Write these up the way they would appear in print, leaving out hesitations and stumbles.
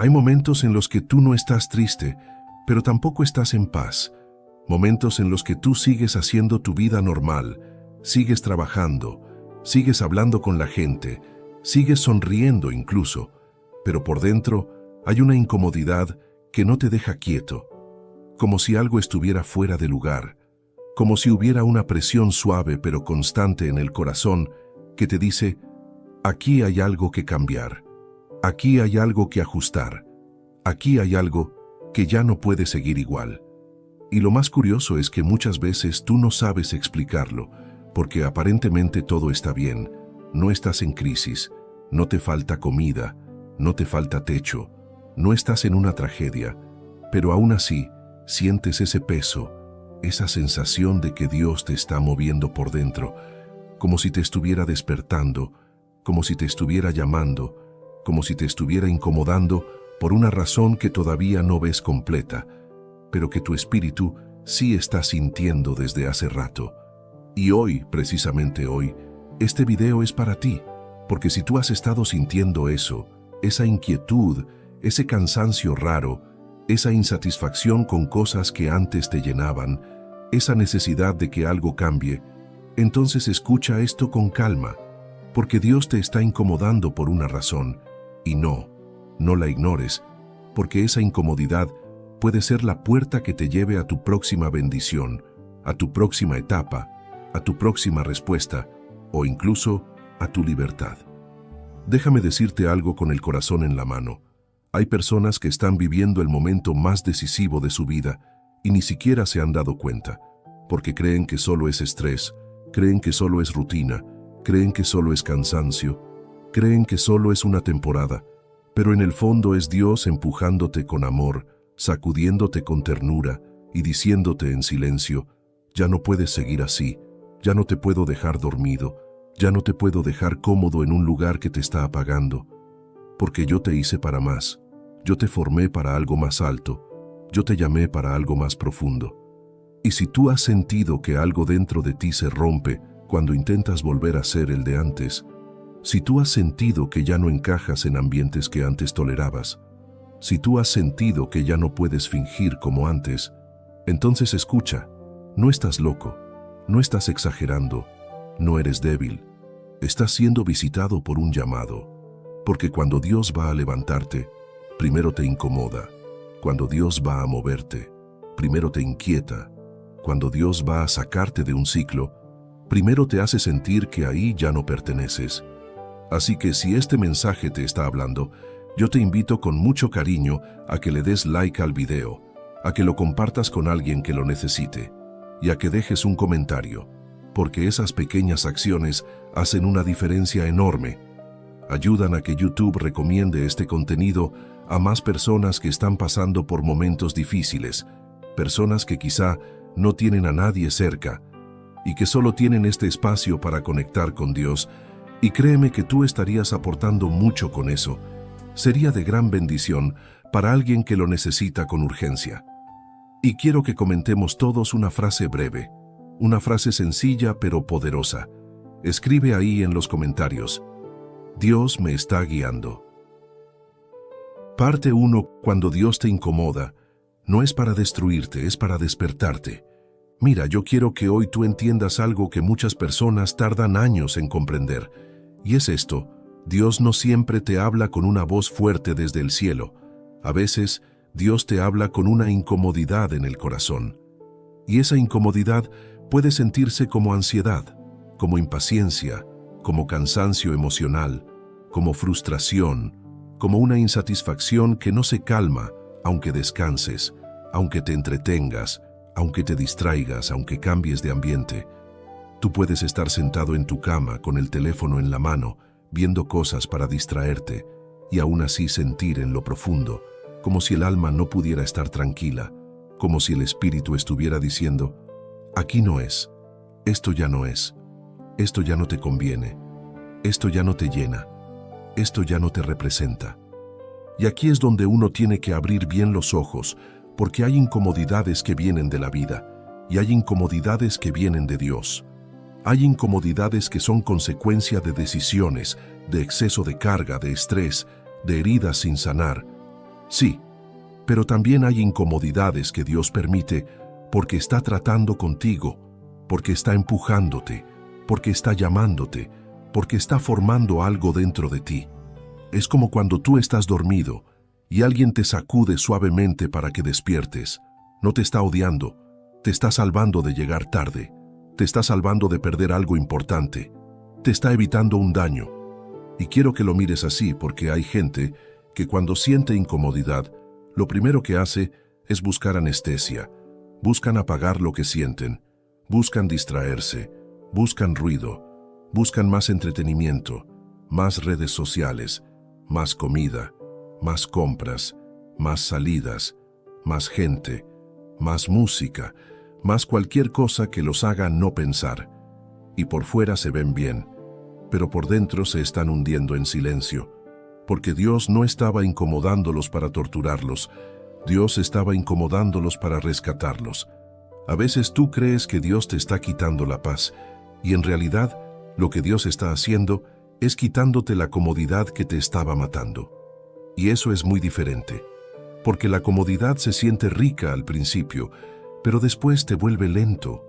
Hay momentos en los que tú no estás triste, pero tampoco estás en paz. Momentos en los que tú sigues haciendo tu vida normal, sigues trabajando, sigues hablando con la gente, sigues sonriendo incluso, pero por dentro hay una incomodidad que no te deja quieto, como si algo estuviera fuera de lugar, como si hubiera una presión suave pero constante en el corazón que te dice, aquí hay algo que cambiar, aquí hay algo que ajustar, aquí hay algo que ya no puede seguir igual. Y lo más curioso es que muchas veces tú no sabes explicarlo, porque aparentemente todo está bien, no estás en crisis, no te falta comida, no te falta techo, no estás en una tragedia, pero aún así sientes ese peso, esa sensación de que Dios te está moviendo por dentro, como si te estuviera despertando, como si te estuviera llamando, como si te estuviera incomodando por una razón que todavía no ves completa, pero que tu espíritu sí está sintiendo desde hace rato. Y hoy, precisamente hoy, este video es para ti, porque si tú has estado sintiendo eso, esa inquietud, ese cansancio raro, esa insatisfacción con cosas que antes te llenaban, esa necesidad de que algo cambie, entonces escucha esto con calma, porque Dios te está incomodando por una razón, y no la ignores, porque esa incomodidad puede ser la puerta que te lleve a tu próxima bendición, a tu próxima etapa, a tu próxima respuesta, o incluso a tu libertad. Déjame decirte algo con el corazón en la mano. Hay personas que están viviendo el momento más decisivo de su vida y ni siquiera se han dado cuenta, porque creen que solo es estrés, creen que solo es rutina, creen que solo es cansancio, creen que solo es una temporada, pero en el fondo es Dios empujándote con amor, sacudiéndote con ternura y diciéndote en silencio, ya no puedes seguir así, ya no te puedo dejar dormido, ya no te puedo dejar cómodo en un lugar que te está apagando, porque yo te hice para más, yo te formé para algo más alto, yo te llamé para algo más profundo. Y si tú has sentido que algo dentro de ti se rompe cuando intentas volver a ser el de antes, si tú has sentido que ya no encajas en ambientes que antes tolerabas, si tú has sentido que ya no puedes fingir como antes, entonces escucha, no estás loco, no estás exagerando, no eres débil, estás siendo visitado por un llamado, porque cuando Dios va a levantarte, primero te incomoda, cuando Dios va a moverte, primero te inquieta, cuando Dios va a sacarte de un ciclo, primero te hace sentir que ahí ya no perteneces. Así que si este mensaje te está hablando, yo te invito con mucho cariño a que le des like al video, a que lo compartas con alguien que lo necesite y a que dejes un comentario, porque esas pequeñas acciones hacen una diferencia enorme. Ayudan a que YouTube recomiende este contenido a más personas que están pasando por momentos difíciles, personas que quizá no tienen a nadie cerca y que solo tienen este espacio para conectar con Dios. Y créeme que tú estarías aportando mucho con eso. Sería de gran bendición para alguien que lo necesita con urgencia. Y quiero que comentemos todos una frase breve, una frase sencilla pero poderosa. Escribe ahí en los comentarios: Dios me está guiando. Parte 1. Cuando Dios te incomoda, no es para destruirte, es para despertarte. Mira, yo quiero que hoy tú entiendas algo que muchas personas tardan años en comprender. Y es esto: Dios no siempre te habla con una voz fuerte desde el cielo. A veces, Dios te habla con una incomodidad en el corazón. Y esa incomodidad puede sentirse como ansiedad, como impaciencia, como cansancio emocional, como frustración, como una insatisfacción que no se calma, aunque descanses, aunque te entretengas, aunque te distraigas, aunque cambies de ambiente. Tú puedes estar sentado en tu cama con el teléfono en la mano, viendo cosas para distraerte, y aún así sentir en lo profundo, como si el alma no pudiera estar tranquila, como si el espíritu estuviera diciendo: aquí no es, esto ya no es, esto ya no te conviene, esto ya no te llena, esto ya no te representa. Y aquí es donde uno tiene que abrir bien los ojos, porque hay incomodidades que vienen de la vida, y hay incomodidades que vienen de Dios. Hay incomodidades que son consecuencia de decisiones, de exceso de carga, de estrés, de heridas sin sanar. Sí, pero también hay incomodidades que Dios permite porque está tratando contigo, porque está empujándote, porque está llamándote, porque está formando algo dentro de ti. Es como cuando tú estás dormido y alguien te sacude suavemente para que despiertes. No te está odiando, te está salvando de llegar tarde, te está salvando de perder algo importante, te está evitando un daño. Y quiero que lo mires así porque hay gente que cuando siente incomodidad, lo primero que hace es buscar anestesia, buscan apagar lo que sienten, buscan distraerse, buscan ruido, buscan más entretenimiento, más redes sociales, más comida, más compras, más salidas, más gente, más música, más cualquier cosa que los haga no pensar. Y por fuera se ven bien, pero por dentro se están hundiendo en silencio, porque Dios no estaba incomodándolos para torturarlos, Dios estaba incomodándolos para rescatarlos. A veces tú crees que Dios te está quitando la paz, y en realidad lo que Dios está haciendo es quitándote la comodidad que te estaba matando. Y eso es muy diferente, porque la comodidad se siente rica al principio, pero después te vuelve lento,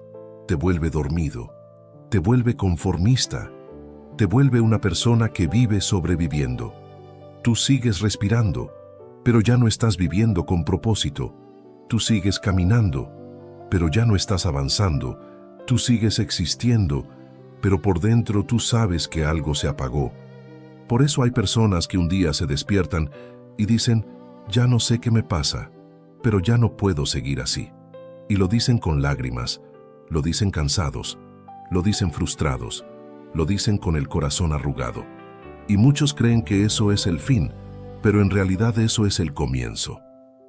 te vuelve dormido, te vuelve conformista, te vuelve una persona que vive sobreviviendo. Tú sigues respirando, pero ya no estás viviendo con propósito. Tú sigues caminando, pero ya no estás avanzando. Tú sigues existiendo, pero por dentro tú sabes que algo se apagó. Por eso hay personas que un día se despiertan y dicen, ya no sé qué me pasa, pero ya no puedo seguir así. Y lo dicen con lágrimas, lo dicen cansados, lo dicen frustrados, lo dicen con el corazón arrugado. Y muchos creen que eso es el fin, pero en realidad eso es el comienzo.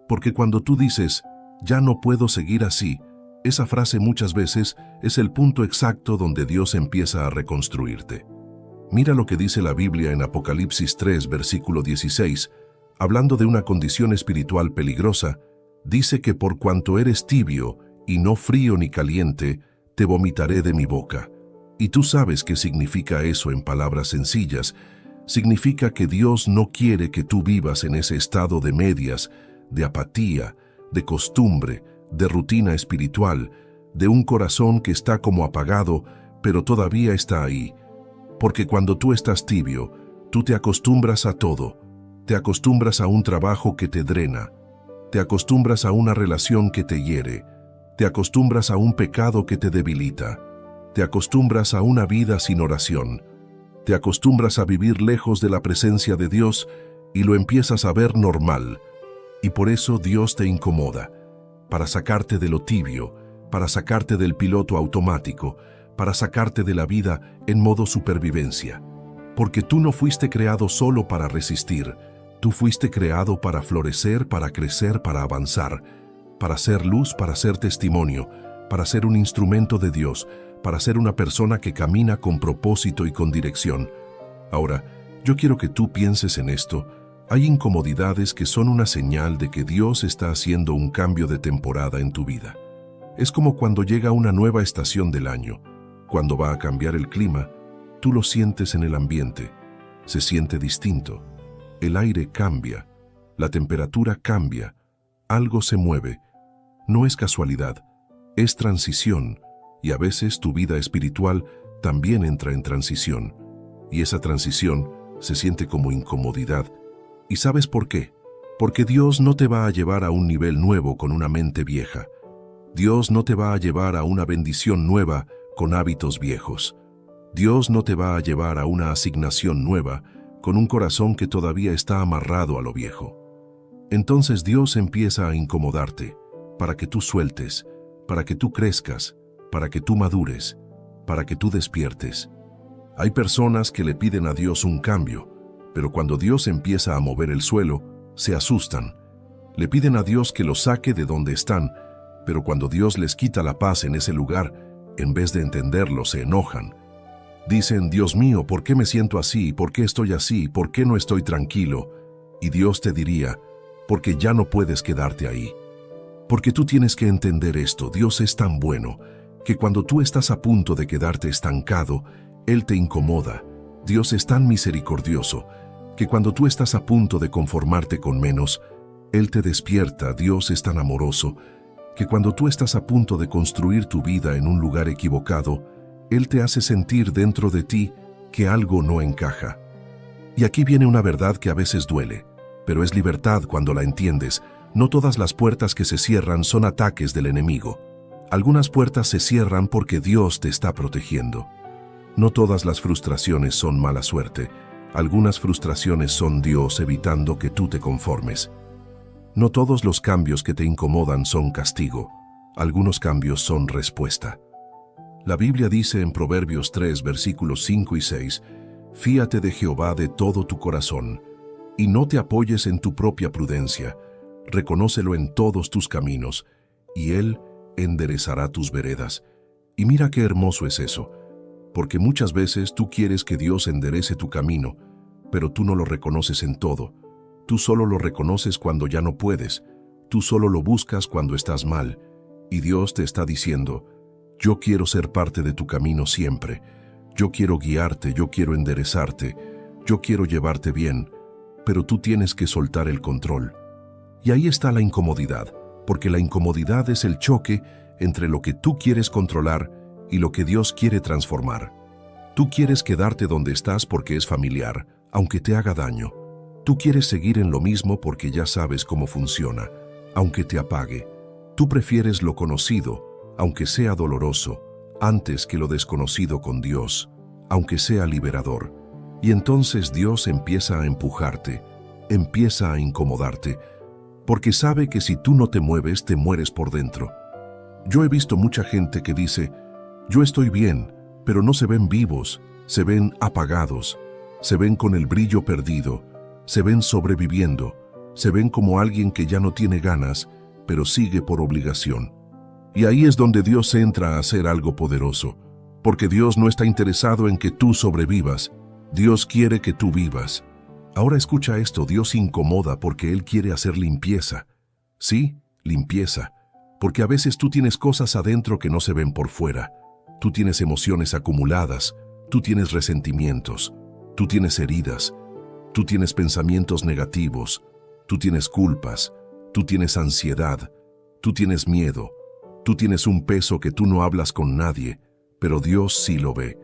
Porque cuando tú dices, ya no puedo seguir así, esa frase muchas veces es el punto exacto donde Dios empieza a reconstruirte. Mira lo que dice la Biblia en Apocalipsis 3, versículo 16, hablando de una condición espiritual peligrosa, dice que por cuanto eres tibio y no frío ni caliente, te vomitaré de mi boca. Y tú sabes qué significa eso en palabras sencillas. Significa que Dios no quiere que tú vivas en ese estado de medias, de apatía, de costumbre, de rutina espiritual, de un corazón que está como apagado, pero todavía está ahí. Porque cuando tú estás tibio, tú te acostumbras a todo. Te acostumbras a un trabajo que te drena. Te acostumbras a una relación que te hiere. Te acostumbras a un pecado que te debilita. Te acostumbras a una vida sin oración. Te acostumbras a vivir lejos de la presencia de Dios y lo empiezas a ver normal. Y por eso Dios te incomoda, para sacarte de lo tibio, para sacarte del piloto automático, para sacarte de la vida en modo supervivencia. Porque tú no fuiste creado solo para resistir, tú fuiste creado para florecer, para crecer, para avanzar, para ser luz, para ser testimonio, para ser un instrumento de Dios, para ser una persona que camina con propósito y con dirección. Ahora, yo quiero que tú pienses en esto. Hay incomodidades que son una señal de que Dios está haciendo un cambio de temporada en tu vida. Es como cuando llega una nueva estación del año. Cuando va a cambiar el clima, tú lo sientes en el ambiente. Se siente distinto. El aire cambia. La temperatura cambia. Algo se mueve. No es casualidad. Es transición. Y a veces tu vida espiritual también entra en transición. Y esa transición se siente como incomodidad. ¿Y sabes por qué? Porque Dios no te va a llevar a un nivel nuevo con una mente vieja. Dios no te va a llevar a una bendición nueva con hábitos viejos. Dios no te va a llevar a una asignación nueva con un corazón que todavía está amarrado a lo viejo. Entonces Dios empieza a incomodarte para que tú sueltes, para que tú crezcas, para que tú madures, para que tú despiertes. Hay personas que le piden a Dios un cambio, pero cuando Dios empieza a mover el suelo, se asustan. Le piden a Dios que los saque de donde están, pero cuando Dios les quita la paz en ese lugar, en vez de entenderlo, se enojan. Dicen, Dios mío, ¿por qué me siento así? ¿Por qué estoy así? ¿Por qué no estoy tranquilo? Y Dios te diría, porque ya no puedes quedarte ahí. Porque tú tienes que entender esto, Dios es tan bueno, que cuando tú estás a punto de quedarte estancado, Él te incomoda. Dios es tan misericordioso, que cuando tú estás a punto de conformarte con menos, Él te despierta. Dios es tan amoroso que cuando tú estás a punto de construir tu vida en un lugar equivocado, Él te hace sentir dentro de ti que algo no encaja. Y aquí viene una verdad que a veces duele, pero es libertad cuando la entiendes. No todas las puertas que se cierran son ataques del enemigo. Algunas puertas se cierran porque Dios te está protegiendo. No todas las frustraciones son mala suerte. Algunas frustraciones son Dios evitando que tú te conformes. No todos los cambios que te incomodan son castigo. Algunos cambios son respuesta. La Biblia dice en Proverbios 3, versículos 5 y 6, «Fíate de Jehová de todo tu corazón, y no te apoyes en tu propia prudencia. Reconócelo en todos tus caminos, y Él enderezará tus veredas». Y mira qué hermoso es eso, porque muchas veces tú quieres que Dios enderece tu camino, pero tú no lo reconoces en todo. Tú solo lo reconoces cuando ya no puedes. Tú solo lo buscas cuando estás mal. Y Dios te está diciendo, yo quiero ser parte de tu camino siempre. Yo quiero guiarte, yo quiero enderezarte, yo quiero llevarte bien, pero tú tienes que soltar el control. Y ahí está la incomodidad, porque la incomodidad es el choque entre lo que tú quieres controlar y lo que Dios quiere transformar. Tú quieres quedarte donde estás porque es familiar, aunque te haga daño. Tú quieres seguir en lo mismo porque ya sabes cómo funciona, aunque te apague. Tú prefieres lo conocido, aunque sea doloroso, antes que lo desconocido con Dios, aunque sea liberador. Y entonces Dios empieza a empujarte, empieza a incomodarte, porque sabe que si tú no te mueves, te mueres por dentro. Yo he visto mucha gente que dice, yo estoy bien, pero no se ven vivos, se ven apagados, se ven con el brillo perdido, se ven sobreviviendo, se ven como alguien que ya no tiene ganas, pero sigue por obligación. Y ahí es donde Dios entra a hacer algo poderoso, porque Dios no está interesado en que tú sobrevivas, Dios quiere que tú vivas. Ahora escucha esto, Dios incomoda porque Él quiere hacer limpieza. Sí, limpieza, porque a veces tú tienes cosas adentro que no se ven por fuera. Tú tienes emociones acumuladas, tú tienes resentimientos, tú tienes heridas, tú tienes pensamientos negativos, tú tienes culpas, tú tienes ansiedad, tú tienes miedo, tú tienes un peso que tú no hablas con nadie, pero Dios sí lo ve.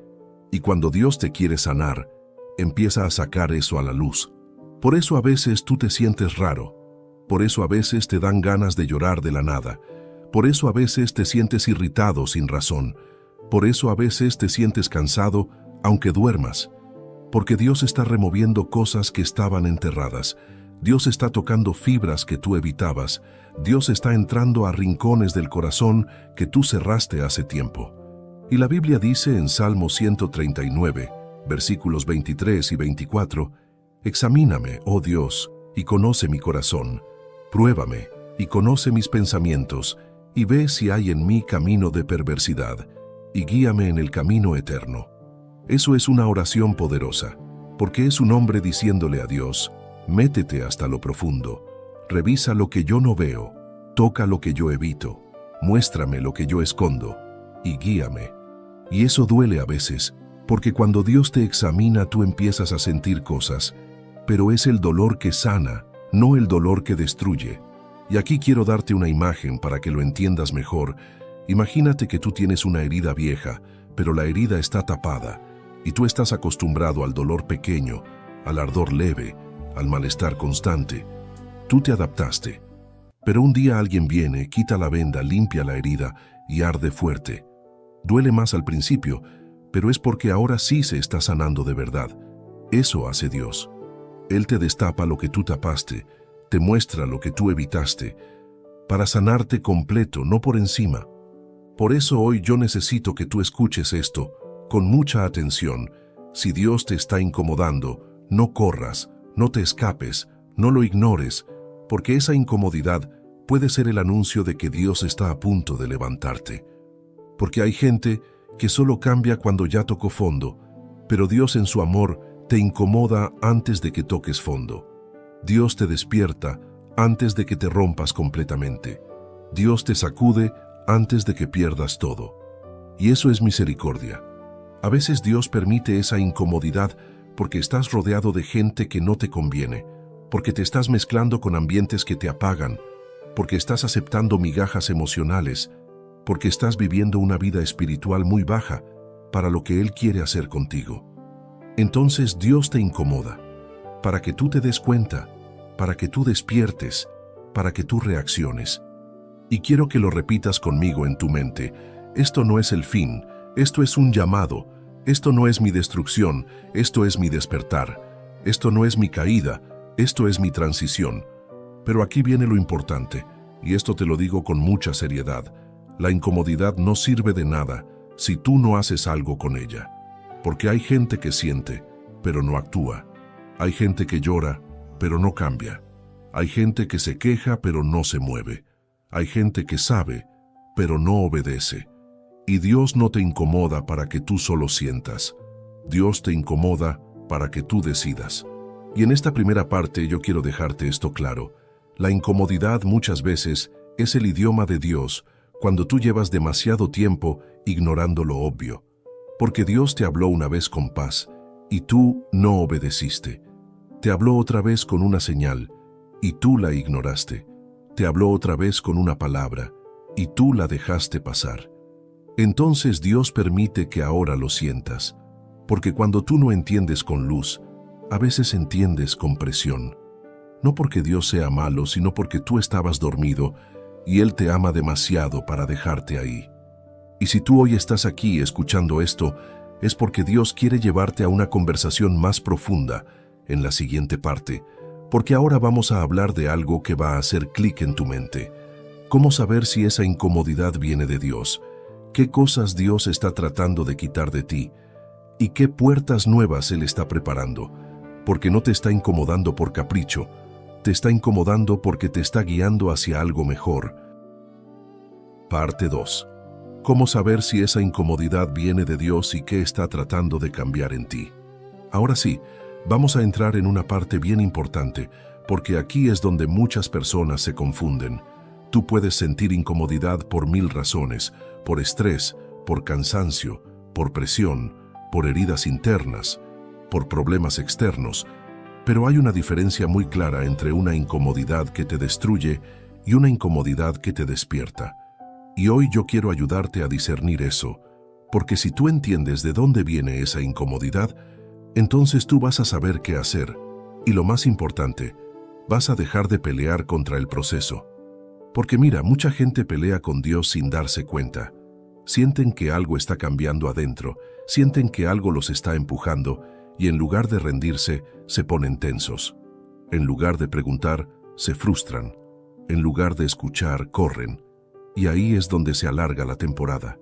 Y cuando Dios te quiere sanar, empieza a sacar eso a la luz. Por eso a veces tú te sientes raro, por eso a veces te dan ganas de llorar de la nada, por eso a veces te sientes irritado sin razón, por eso a veces te sientes cansado aunque duermas, porque Dios está removiendo cosas que estaban enterradas. Dios está tocando fibras que tú evitabas. Dios está entrando a rincones del corazón que tú cerraste hace tiempo. Y la Biblia dice en Salmo 139, versículos 23 y 24, «Examíname, oh Dios, y conoce mi corazón. Pruébame, y conoce mis pensamientos, y ve si hay en mí camino de perversidad, y guíame en el camino eterno». Eso es una oración poderosa, porque es un hombre diciéndole a Dios, métete hasta lo profundo, revisa lo que yo no veo, toca lo que yo evito, muéstrame lo que yo escondo, y guíame. Y eso duele a veces, porque cuando Dios te examina tú empiezas a sentir cosas, pero es el dolor que sana, no el dolor que destruye. Y aquí quiero darte una imagen para que lo entiendas mejor. Imagínate que tú tienes una herida vieja, pero la herida está tapada, y tú estás acostumbrado al dolor pequeño, al ardor leve, al malestar constante. Tú te adaptaste. Pero un día alguien viene, quita la venda, limpia la herida y arde fuerte. Duele más al principio, pero es porque ahora sí se está sanando de verdad. Eso hace Dios. Él te destapa lo que tú tapaste, te muestra lo que tú evitaste, para sanarte completo, no por encima. Por eso hoy yo necesito que tú escuches esto con mucha atención. Si Dios te está incomodando, no corras, no te escapes, no lo ignores, porque esa incomodidad puede ser el anuncio de que Dios está a punto de levantarte. Porque hay gente que solo cambia cuando ya tocó fondo, pero Dios en su amor te incomoda antes de que toques fondo. Dios te despierta antes de que te rompas completamente. Dios te sacude antes de que pierdas todo. Y eso es misericordia. A veces Dios permite esa incomodidad porque estás rodeado de gente que no te conviene, porque te estás mezclando con ambientes que te apagan, porque estás aceptando migajas emocionales, porque estás viviendo una vida espiritual muy baja para lo que Él quiere hacer contigo. Entonces Dios te incomoda, para que tú te des cuenta, para que tú despiertes, para que tú reacciones. Y quiero que lo repitas conmigo en tu mente. Esto no es el fin, esto es un llamado, esto no es mi destrucción, esto es mi despertar, esto no es mi caída, esto es mi transición. Pero aquí viene lo importante, y esto te lo digo con mucha seriedad. La incomodidad no sirve de nada si tú no haces algo con ella. Porque hay gente que siente, pero no actúa. Hay gente que llora, pero no cambia. Hay gente que se queja, pero no se mueve. Hay gente que sabe, pero no obedece. Y Dios no te incomoda para que tú solo sientas. Dios te incomoda para que tú decidas. Y en esta primera parte yo quiero dejarte esto claro. La incomodidad muchas veces es el idioma de Dios cuando tú llevas demasiado tiempo ignorando lo obvio. Porque Dios te habló una vez con paz y tú no obedeciste. Te habló otra vez con una señal y tú la ignoraste. Te habló otra vez con una palabra y tú la dejaste pasar. Entonces Dios permite que ahora lo sientas, porque cuando tú no entiendes con luz, a veces entiendes con presión. No porque Dios sea malo, sino porque tú estabas dormido y Él te ama demasiado para dejarte ahí. Y si tú hoy estás aquí escuchando esto, es porque Dios quiere llevarte a una conversación más profunda en la siguiente parte, porque ahora vamos a hablar de algo que va a hacer clic en tu mente. ¿Cómo saber si esa incomodidad viene de Dios? ¿Qué cosas Dios está tratando de quitar de ti? ¿Y qué puertas nuevas Él está preparando? Porque no te está incomodando por capricho, te está incomodando porque te está guiando hacia algo mejor. Parte 2. ¿Cómo saber si esa incomodidad viene de Dios y qué está tratando de cambiar en ti? Ahora sí, vamos a entrar en una parte bien importante, porque aquí es donde muchas personas se confunden. Tú puedes sentir incomodidad por 1000 razones, por estrés, por cansancio, por presión, por heridas internas, por problemas externos, pero hay una diferencia muy clara entre una incomodidad que te destruye y una incomodidad que te despierta. Y hoy yo quiero ayudarte a discernir eso, porque si tú entiendes de dónde viene esa incomodidad, entonces tú vas a saber qué hacer. Y lo más importante, vas a dejar de pelear contra el proceso. Porque mira, mucha gente pelea con Dios sin darse cuenta. Sienten que algo está cambiando adentro, sienten que algo los está empujando, y en lugar de rendirse, se ponen tensos. En lugar de preguntar, se frustran. En lugar de escuchar, corren. Y ahí es donde se alarga la temporada.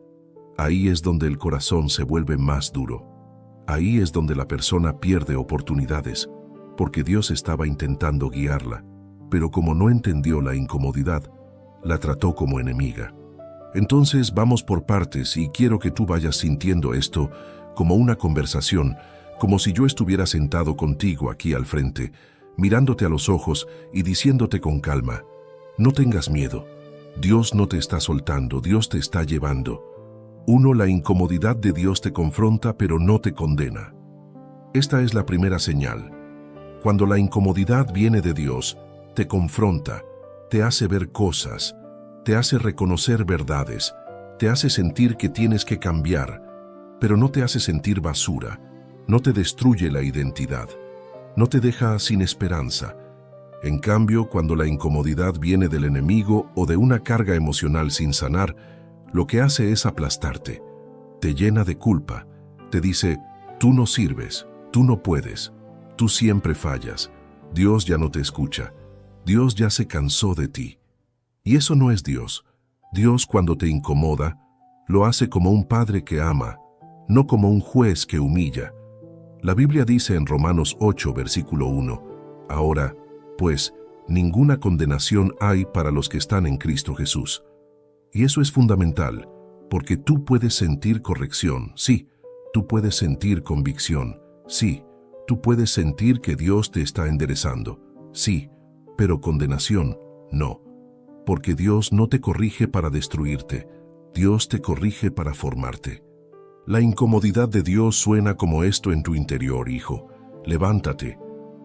Ahí es donde el corazón se vuelve más duro. Ahí es donde la persona pierde oportunidades, porque Dios estaba intentando guiarla, pero como no entendió la incomodidad, la trató como enemiga. Entonces vamos por partes y quiero que tú vayas sintiendo esto como una conversación, como si yo estuviera sentado contigo aquí al frente, mirándote a los ojos y diciéndote con calma, no tengas miedo, Dios no te está soltando, Dios te está llevando. La incomodidad de Dios te confronta pero no te condena. Esta es la primera señal. Cuando la incomodidad viene de Dios, te confronta, te hace ver cosas, te hace reconocer verdades, te hace sentir que tienes que cambiar, pero no te hace sentir basura, no te destruye la identidad, no te deja sin esperanza. En cambio, cuando la incomodidad viene del enemigo o de una carga emocional sin sanar, lo que hace es aplastarte, te llena de culpa, te dice, tú no sirves, tú no puedes, tú siempre fallas, Dios ya no te escucha, Dios ya se cansó de ti. Y eso no es Dios. Dios cuando te incomoda, lo hace como un padre que ama, no como un juez que humilla. La Biblia dice en Romanos 8, versículo 1, ahora, pues, ninguna condenación hay para los que están en Cristo Jesús. Y eso es fundamental, porque tú puedes sentir corrección, sí, tú puedes sentir convicción, sí, tú puedes sentir que Dios te está enderezando, sí, pero condenación, no. Porque Dios no te corrige para destruirte, Dios te corrige para formarte. La incomodidad de Dios suena como esto en tu interior, hijo. Levántate,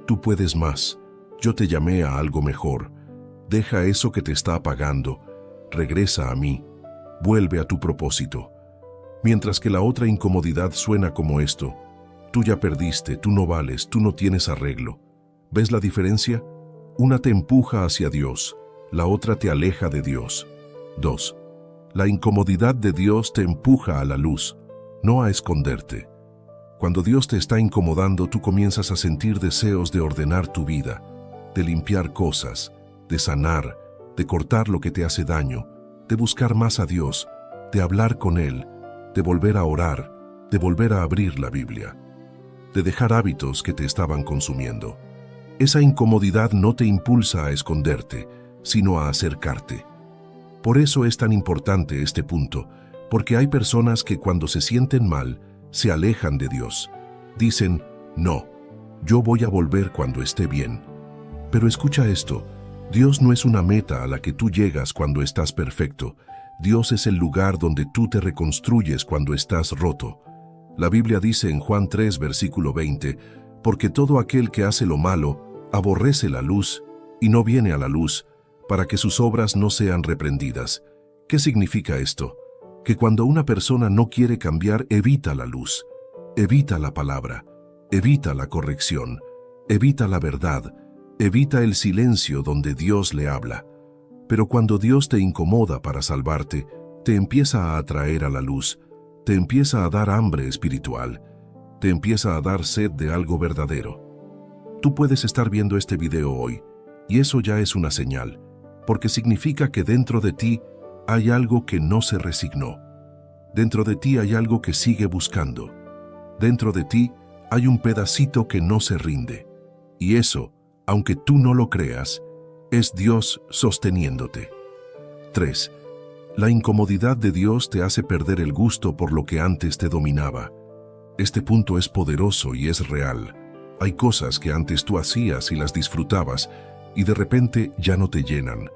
tú puedes más, Yo te llamé a algo mejor. Deja eso que te está apagando. Regresa a mí. Vuelve a tu propósito. Mientras que la otra incomodidad suena como esto: tú ya perdiste, tú no vales, tú no tienes arreglo. ¿Ves la diferencia? Una te empuja hacia Dios, la otra te aleja de Dios. 2. La incomodidad de Dios te empuja a la luz, no a esconderte. Cuando Dios te está incomodando, tú comienzas a sentir deseos de ordenar tu vida, de limpiar cosas, de sanar, de cortar lo que te hace daño, de buscar más a Dios, de hablar con Él, de volver a orar, de volver a abrir la Biblia, de dejar hábitos que te estaban consumiendo. Esa incomodidad no te impulsa a esconderte, sino a acercarte. Por eso es tan importante este punto, porque hay personas que cuando se sienten mal, se alejan de Dios. Dicen: no, yo voy a volver cuando esté bien. Pero escucha esto: Dios no es una meta a la que tú llegas cuando estás perfecto. Dios es el lugar donde tú te reconstruyes cuando estás roto. La Biblia dice en Juan 3, versículo 20, porque todo aquel que hace lo malo aborrece la luz y no viene a la luz, para que sus obras no sean reprendidas. ¿Qué significa esto? Que cuando una persona no quiere cambiar, evita la luz, evita la palabra, evita la corrección, evita la verdad, evita el silencio donde Dios le habla. Pero cuando Dios te incomoda para salvarte, te empieza a atraer a la luz, te empieza a dar hambre espiritual, te empieza a dar sed de algo verdadero. Tú puedes estar viendo este video hoy, y eso ya es una señal, porque significa que dentro de ti hay algo que no se resignó. Dentro de ti hay algo que sigue buscando. Dentro de ti hay un pedacito que no se rinde. Y eso, aunque tú no lo creas, es Dios sosteniéndote. 3. La incomodidad de Dios te hace perder el gusto por lo que antes te dominaba. Este punto es poderoso y es real. Hay cosas que antes tú hacías y las disfrutabas, y de repente ya no te llenan,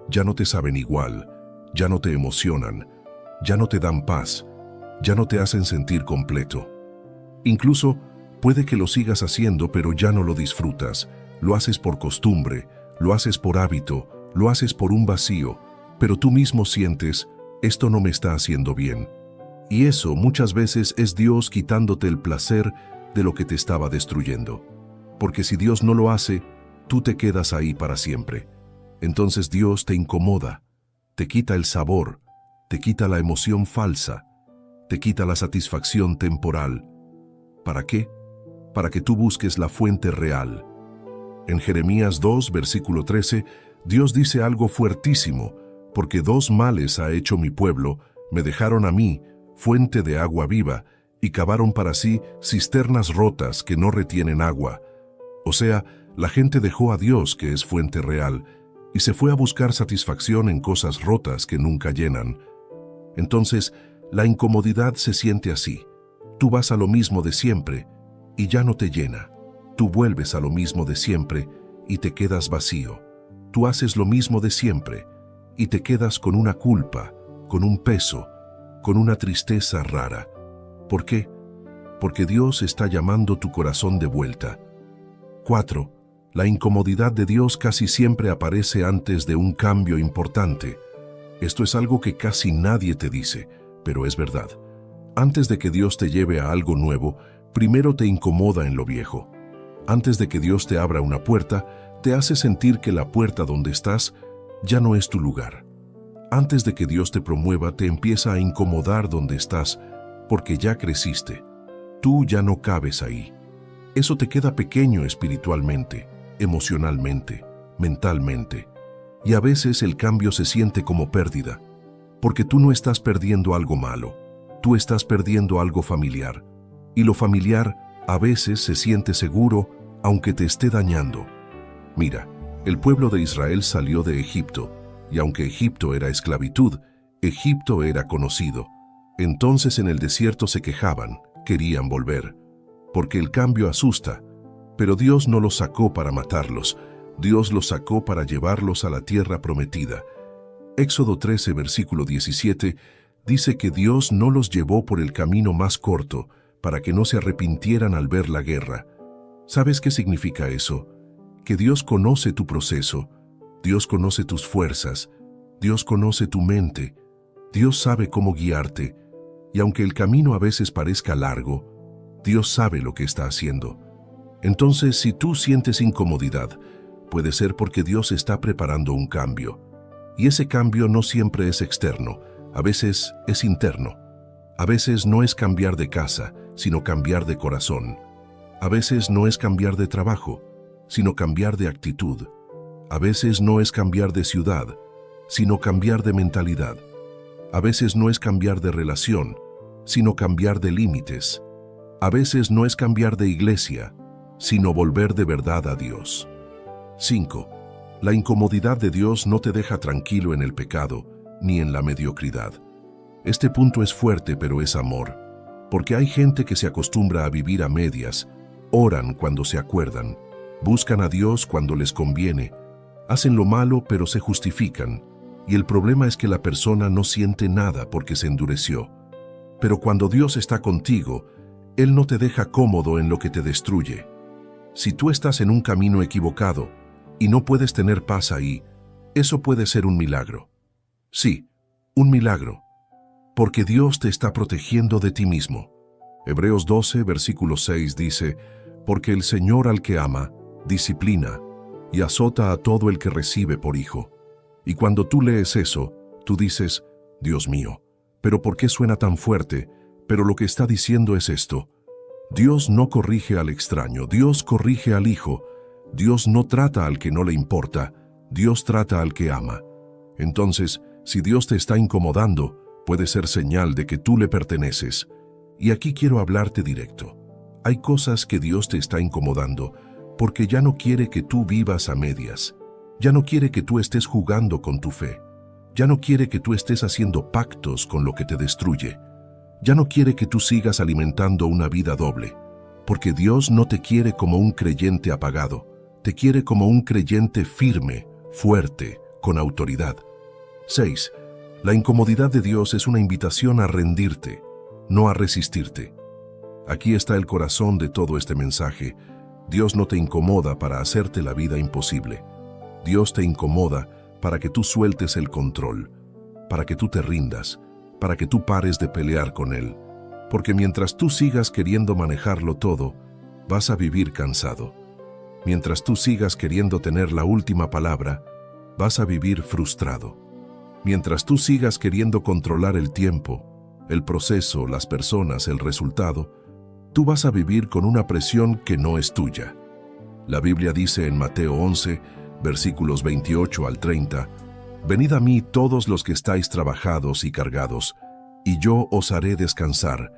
ya no te saben igual, ya no te emocionan, ya no te dan paz, ya no te hacen sentir completo. Incluso puede que lo sigas haciendo, pero ya no lo disfrutas. Lo haces por costumbre, lo haces por hábito, lo haces por un vacío, pero tú mismo sientes: esto no me está haciendo bien. Y eso muchas veces es Dios quitándote el placer de lo que te estaba destruyendo. Porque si Dios no lo hace, tú te quedas ahí para siempre. Entonces Dios te incomoda, te quita el sabor, te quita la emoción falsa, te quita la satisfacción temporal. ¿Para qué? Para que tú busques la fuente real. En Jeremías 2, versículo 13, Dios dice algo fuertísimo: porque dos males ha hecho mi pueblo, me dejaron a mí, fuente de agua viva, y cavaron para sí cisternas rotas que no retienen agua. O sea, la gente dejó a Dios, que es fuente real, y se fue a buscar satisfacción en cosas rotas que nunca llenan. Entonces, la incomodidad se siente así. Tú vas a lo mismo de siempre, y ya no te llena. Tú vuelves a lo mismo de siempre, y te quedas vacío. Tú haces lo mismo de siempre, y te quedas con una culpa, con un peso, con una tristeza rara. ¿Por qué? Porque Dios está llamando tu corazón de vuelta. 4. La incomodidad de Dios casi siempre aparece antes de un cambio importante. Esto es algo que casi nadie te dice, pero es verdad. Antes de que Dios te lleve a algo nuevo, primero te incomoda en lo viejo. Antes de que Dios te abra una puerta, te hace sentir que la puerta donde estás ya no es tu lugar. Antes de que Dios te promueva, te empieza a incomodar donde estás, porque ya creciste. Tú ya no cabes ahí. Eso te queda pequeño espiritualmente, emocionalmente, mentalmente. Y a veces el cambio se siente como pérdida, porque tú no estás perdiendo algo malo, tú estás perdiendo algo familiar. Y lo familiar a veces se siente seguro, aunque te esté dañando. Mira, el pueblo de Israel salió de Egipto, y aunque Egipto era esclavitud, Egipto era conocido. Entonces en el desierto se quejaban, querían volver, porque el cambio asusta. Pero Dios no los sacó para matarlos, Dios los sacó para llevarlos a la tierra prometida. Éxodo 13, versículo 17, dice que Dios no los llevó por el camino más corto, para que no se arrepintieran al ver la guerra. ¿Sabes qué significa eso? porque Dios conoce tu proceso, Dios conoce tus fuerzas, Dios conoce tu mente, Dios sabe cómo guiarte, y aunque el camino a veces parezca largo, Dios sabe lo que está haciendo. Entonces, si tú sientes incomodidad, puede ser porque Dios está preparando un cambio. Y ese cambio no siempre es externo, a veces es interno. A veces no es cambiar de casa, sino cambiar de corazón. A veces no es cambiar de trabajo, sino cambiar de actitud. A veces no es cambiar de ciudad, sino cambiar de mentalidad. A veces no es cambiar de relación, sino cambiar de límites. A veces no es cambiar de iglesia, sino volver de verdad a Dios. 5. La incomodidad de Dios no te deja tranquilo en el pecado, ni en la mediocridad. Este punto es fuerte, pero es amor. Porque hay gente que se acostumbra a vivir a medias, oran cuando se acuerdan, buscan a Dios cuando les conviene, hacen lo malo pero se justifican, y el problema es que la persona no siente nada porque se endureció. Pero cuando Dios está contigo, Él no te deja cómodo en lo que te destruye. Si tú estás en un camino equivocado y no puedes tener paz ahí, eso puede ser un milagro. Sí, un milagro, porque Dios te está protegiendo de ti mismo. Hebreos 12, versículo 6 dice, porque el Señor al que ama, disciplina y azota a todo el que recibe por hijo. Y cuando tú lees eso, tú dices, Dios mío, ¿pero por qué suena tan fuerte? Pero lo que está diciendo es esto. Dios no corrige al extraño, Dios corrige al hijo. Dios no trata al que no le importa, Dios trata al que ama. Entonces, si Dios te está incomodando, puede ser señal de que tú le perteneces. Y aquí quiero hablarte directo. Hay cosas que Dios te está incomodando porque ya no quiere que tú vivas a medias. Ya no quiere que tú estés jugando con tu fe. Ya no quiere que tú estés haciendo pactos con lo que te destruye. Ya no quiere que tú sigas alimentando una vida doble. Porque Dios no te quiere como un creyente apagado. Te quiere como un creyente firme, fuerte, con autoridad. 6. La incomodidad de Dios es una invitación a rendirte, no a resistirte. Aquí está el corazón de todo este mensaje. Dios no te incomoda para hacerte la vida imposible. Dios te incomoda para que tú sueltes el control, para que tú te rindas, para que tú pares de pelear con Él. Porque mientras tú sigas queriendo manejarlo todo, vas a vivir cansado. Mientras tú sigas queriendo tener la última palabra, vas a vivir frustrado. Mientras tú sigas queriendo controlar el tiempo, el proceso, las personas, el resultado, tú vas a vivir con una presión que no es tuya. La Biblia dice en Mateo 11, versículos 28 al 30, «Venid a mí todos los que estáis trabajados y cargados, y yo os haré descansar.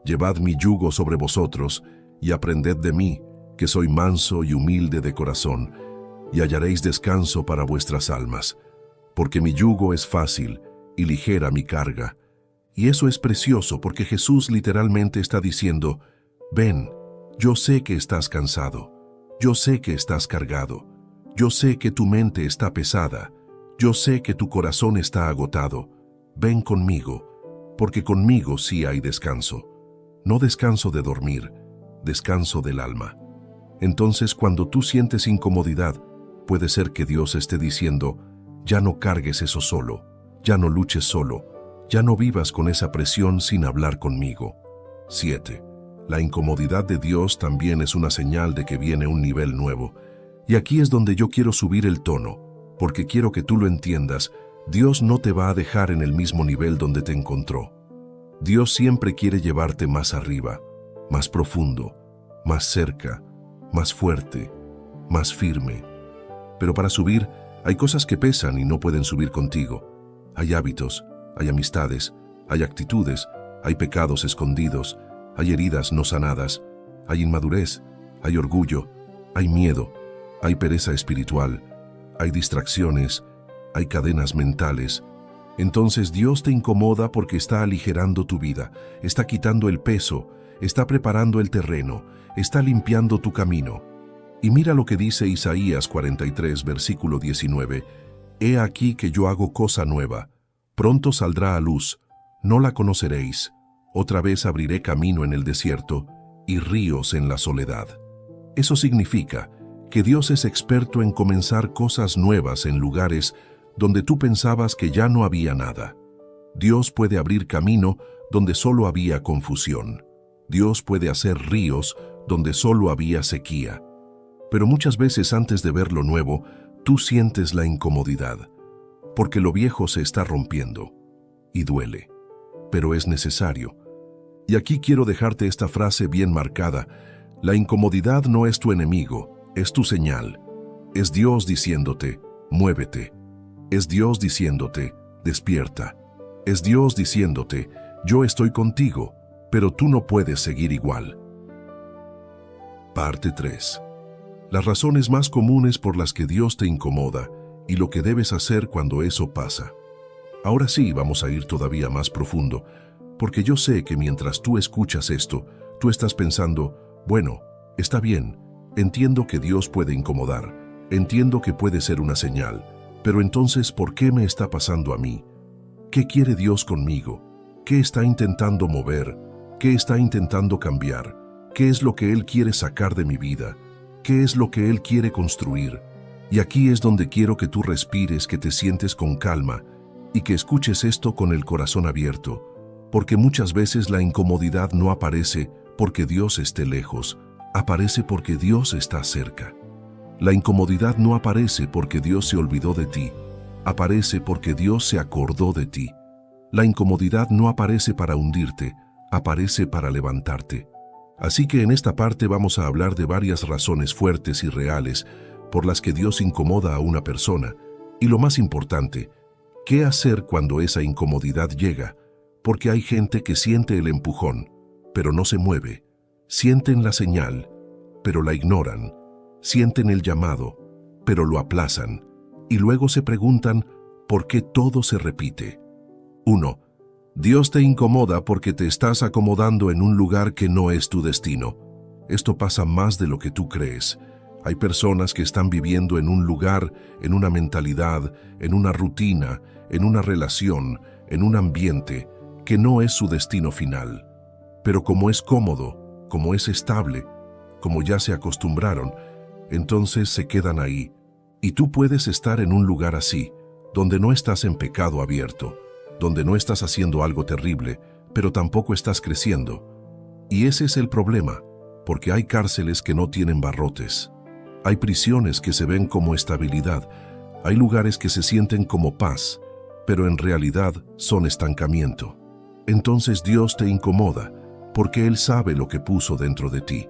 Llevad mi yugo sobre vosotros, y aprended de mí, que soy manso y humilde de corazón, y hallaréis descanso para vuestras almas. Porque mi yugo es fácil y ligera mi carga». Y eso es precioso porque Jesús literalmente está diciendo, ven, yo sé que estás cansado, yo sé que estás cargado, yo sé que tu mente está pesada, yo sé que tu corazón está agotado. Ven conmigo, porque conmigo sí hay descanso. No descanso de dormir, descanso del alma. Entonces, cuando tú sientes incomodidad, puede ser que Dios esté diciendo, ya no cargues eso solo, ya no luches solo, ya no vivas con esa presión sin hablar conmigo. 7. La incomodidad de Dios también es una señal de que viene un nivel nuevo. Y aquí es donde yo quiero subir el tono, porque quiero que tú lo entiendas. Dios no te va a dejar en el mismo nivel donde te encontró. Dios siempre quiere llevarte más arriba, más profundo, más cerca, más fuerte, más firme. Pero para subir, hay cosas que pesan y no pueden subir contigo. Hay hábitos, hay amistades, hay actitudes, hay pecados escondidos, hay heridas no sanadas, hay inmadurez, hay orgullo, hay miedo, hay pereza espiritual, hay distracciones, hay cadenas mentales. Entonces Dios te incomoda porque está aligerando tu vida, está quitando el peso, está preparando el terreno, está limpiando tu camino. Y mira lo que dice Isaías 43, versículo 19. He aquí que yo hago cosa nueva. Pronto saldrá a luz, no la conoceréis. Otra vez abriré camino en el desierto y ríos en la soledad. Eso significa que Dios es experto en comenzar cosas nuevas en lugares donde tú pensabas que ya no había nada. Dios puede abrir camino donde solo había confusión. Dios puede hacer ríos donde solo había sequía. Pero muchas veces antes de ver lo nuevo, tú sientes la incomodidad, porque lo viejo se está rompiendo. Y duele, pero es necesario. Y aquí quiero dejarte esta frase bien marcada: la incomodidad no es tu enemigo, es tu señal. Es Dios diciéndote, muévete. Es Dios diciéndote, despierta. Es Dios diciéndote, yo estoy contigo, pero tú no puedes seguir igual. Parte 3. Las razones más comunes por las que Dios te incomoda y lo que debes hacer cuando eso pasa. Ahora sí, vamos a ir todavía más profundo, porque yo sé que mientras tú escuchas esto, tú estás pensando, bueno, está bien, entiendo que Dios puede incomodar, entiendo que puede ser una señal, pero entonces, ¿por qué me está pasando a mí? ¿Qué quiere Dios conmigo? ¿Qué está intentando mover? ¿Qué está intentando cambiar? ¿Qué es lo que Él quiere sacar de mi vida? ¿Qué es lo que Él quiere construir? Y aquí es donde quiero que tú respires, que te sientes con calma y que escuches esto con el corazón abierto, porque muchas veces la incomodidad no aparece porque Dios esté lejos, aparece porque Dios está cerca. La incomodidad no aparece porque Dios se olvidó de ti, aparece porque Dios se acordó de ti. La incomodidad no aparece para hundirte, aparece para levantarte. Así que en esta parte vamos a hablar de varias razones fuertes y reales por las que Dios incomoda a una persona, y lo más importante, ¿qué hacer cuando esa incomodidad llega? Porque hay gente que siente el empujón, pero no se mueve. Sienten la señal, pero la ignoran. Sienten el llamado, pero lo aplazan. Y luego se preguntan, ¿por qué todo se repite? 1. Dios te incomoda porque te estás acomodando en un lugar que no es tu destino. Esto pasa más de lo que tú crees. Hay personas que están viviendo en un lugar, en una mentalidad, en una rutina, en una relación, en un ambiente que no es su destino final. Pero como es cómodo, como es estable, como ya se acostumbraron, entonces se quedan ahí. Y tú puedes estar en un lugar así, donde no estás en pecado abierto, donde no estás haciendo algo terrible, pero tampoco estás creciendo. Y ese es el problema, porque hay cárceles que no tienen barrotes. Hay prisiones que se ven como estabilidad, hay lugares que se sienten como paz, pero en realidad son estancamiento. Entonces Dios te incomoda, porque Él sabe lo que puso dentro de ti.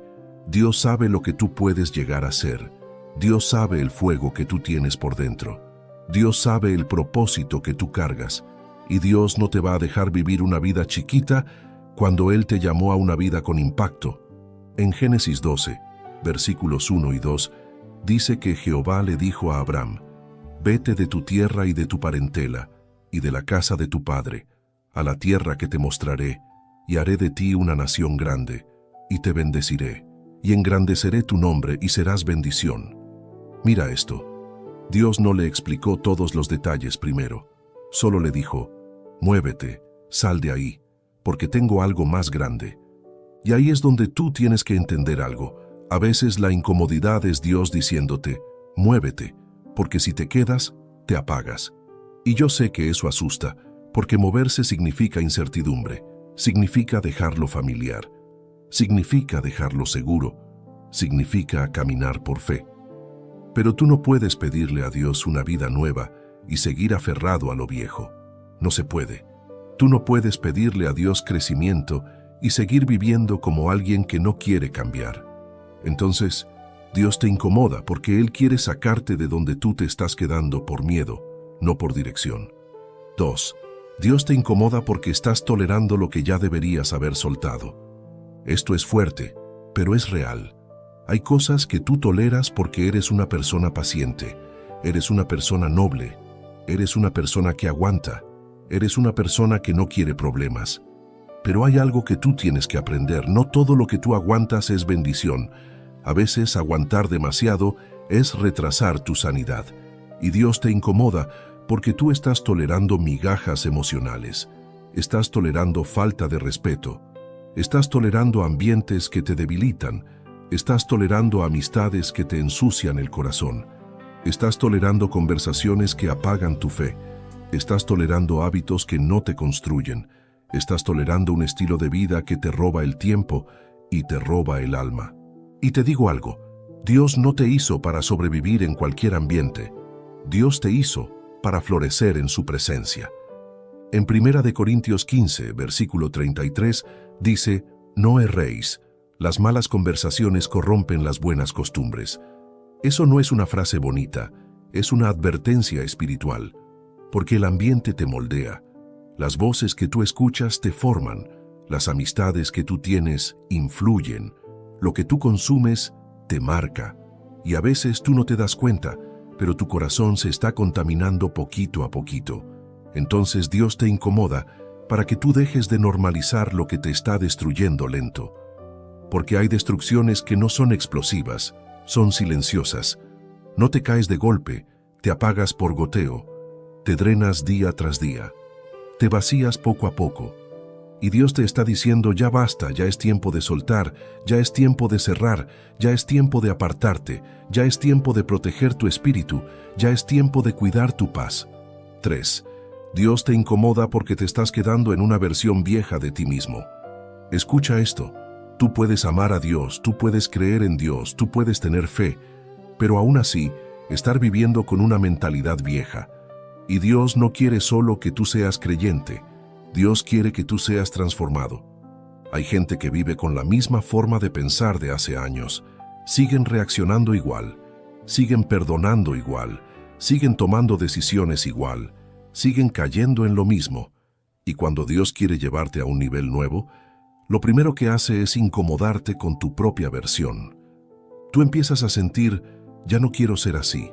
Dios sabe lo que tú puedes llegar a ser. Dios sabe el fuego que tú tienes por dentro. Dios sabe el propósito que tú cargas. Y Dios no te va a dejar vivir una vida chiquita cuando Él te llamó a una vida con impacto. En Génesis 12, versículos 1 y 2, dice que Jehová le dijo a Abraham, «Vete de tu tierra y de tu parentela, y de la casa de tu padre, a la tierra que te mostraré, y haré de ti una nación grande, y te bendeciré, y engrandeceré tu nombre, y serás bendición». Mira esto. Dios no le explicó todos los detalles primero. Solo le dijo, «Muévete, sal de ahí, porque tengo algo más grande». Y ahí es donde tú tienes que entender algo. A veces la incomodidad es Dios diciéndote, «Muévete, porque si te quedas, te apagas». Y yo sé que eso asusta, porque moverse significa incertidumbre, significa dejarlo familiar, significa dejarlo seguro, significa caminar por fe. Pero tú no puedes pedirle a Dios una vida nueva y seguir aferrado a lo viejo. No se puede. Tú no puedes pedirle a Dios crecimiento y seguir viviendo como alguien que no quiere cambiar. Entonces, Dios te incomoda porque Él quiere sacarte de donde tú te estás quedando por miedo, no por dirección. 2. Dios te incomoda porque estás tolerando lo que ya deberías haber soltado. Esto es fuerte, pero es real. Hay cosas que tú toleras porque eres una persona paciente, eres una persona noble, eres una persona que aguanta, eres una persona que no quiere problemas. Pero hay algo que tú tienes que aprender. No todo lo que tú aguantas es bendición. A veces aguantar demasiado es retrasar tu sanidad. Y Dios te incomoda porque tú estás tolerando migajas emocionales. Estás tolerando falta de respeto. Estás tolerando ambientes que te debilitan. Estás tolerando amistades que te ensucian el corazón. Estás tolerando conversaciones que apagan tu fe. Estás tolerando hábitos que no te construyen. Estás tolerando un estilo de vida que te roba el tiempo y te roba el alma. Y te digo algo, Dios no te hizo para sobrevivir en cualquier ambiente. Dios te hizo para florecer en su presencia. En 1 Corintios 15, versículo 33, dice, no erréis, las malas conversaciones corrompen las buenas costumbres. Eso no es una frase bonita, es una advertencia espiritual, porque el ambiente te moldea. Las voces que tú escuchas te forman, las amistades que tú tienes influyen, lo que tú consumes te marca, y a veces tú no te das cuenta, pero tu corazón se está contaminando poquito a poquito. Entonces Dios te incomoda para que tú dejes de normalizar lo que te está destruyendo lento. Porque hay destrucciones que no son explosivas, son silenciosas. No te caes de golpe, te apagas por goteo, te drenas día tras día. Te vacías poco a poco. Y Dios te está diciendo, ya basta, ya es tiempo de soltar, ya es tiempo de cerrar, ya es tiempo de apartarte, ya es tiempo de proteger tu espíritu, ya es tiempo de cuidar tu paz. 3. Dios te incomoda porque te estás quedando en una versión vieja de ti mismo. Escucha esto, tú puedes amar a Dios, tú puedes creer en Dios, tú puedes tener fe, pero aún así, estar viviendo con una mentalidad vieja. Y Dios no quiere solo que tú seas creyente, Dios quiere que tú seas transformado. Hay gente que vive con la misma forma de pensar de hace años. Siguen reaccionando igual, siguen perdonando igual, siguen tomando decisiones igual, siguen cayendo en lo mismo. Y cuando Dios quiere llevarte a un nivel nuevo, lo primero que hace es incomodarte con tu propia versión. Tú empiezas a sentir, ya no quiero ser así,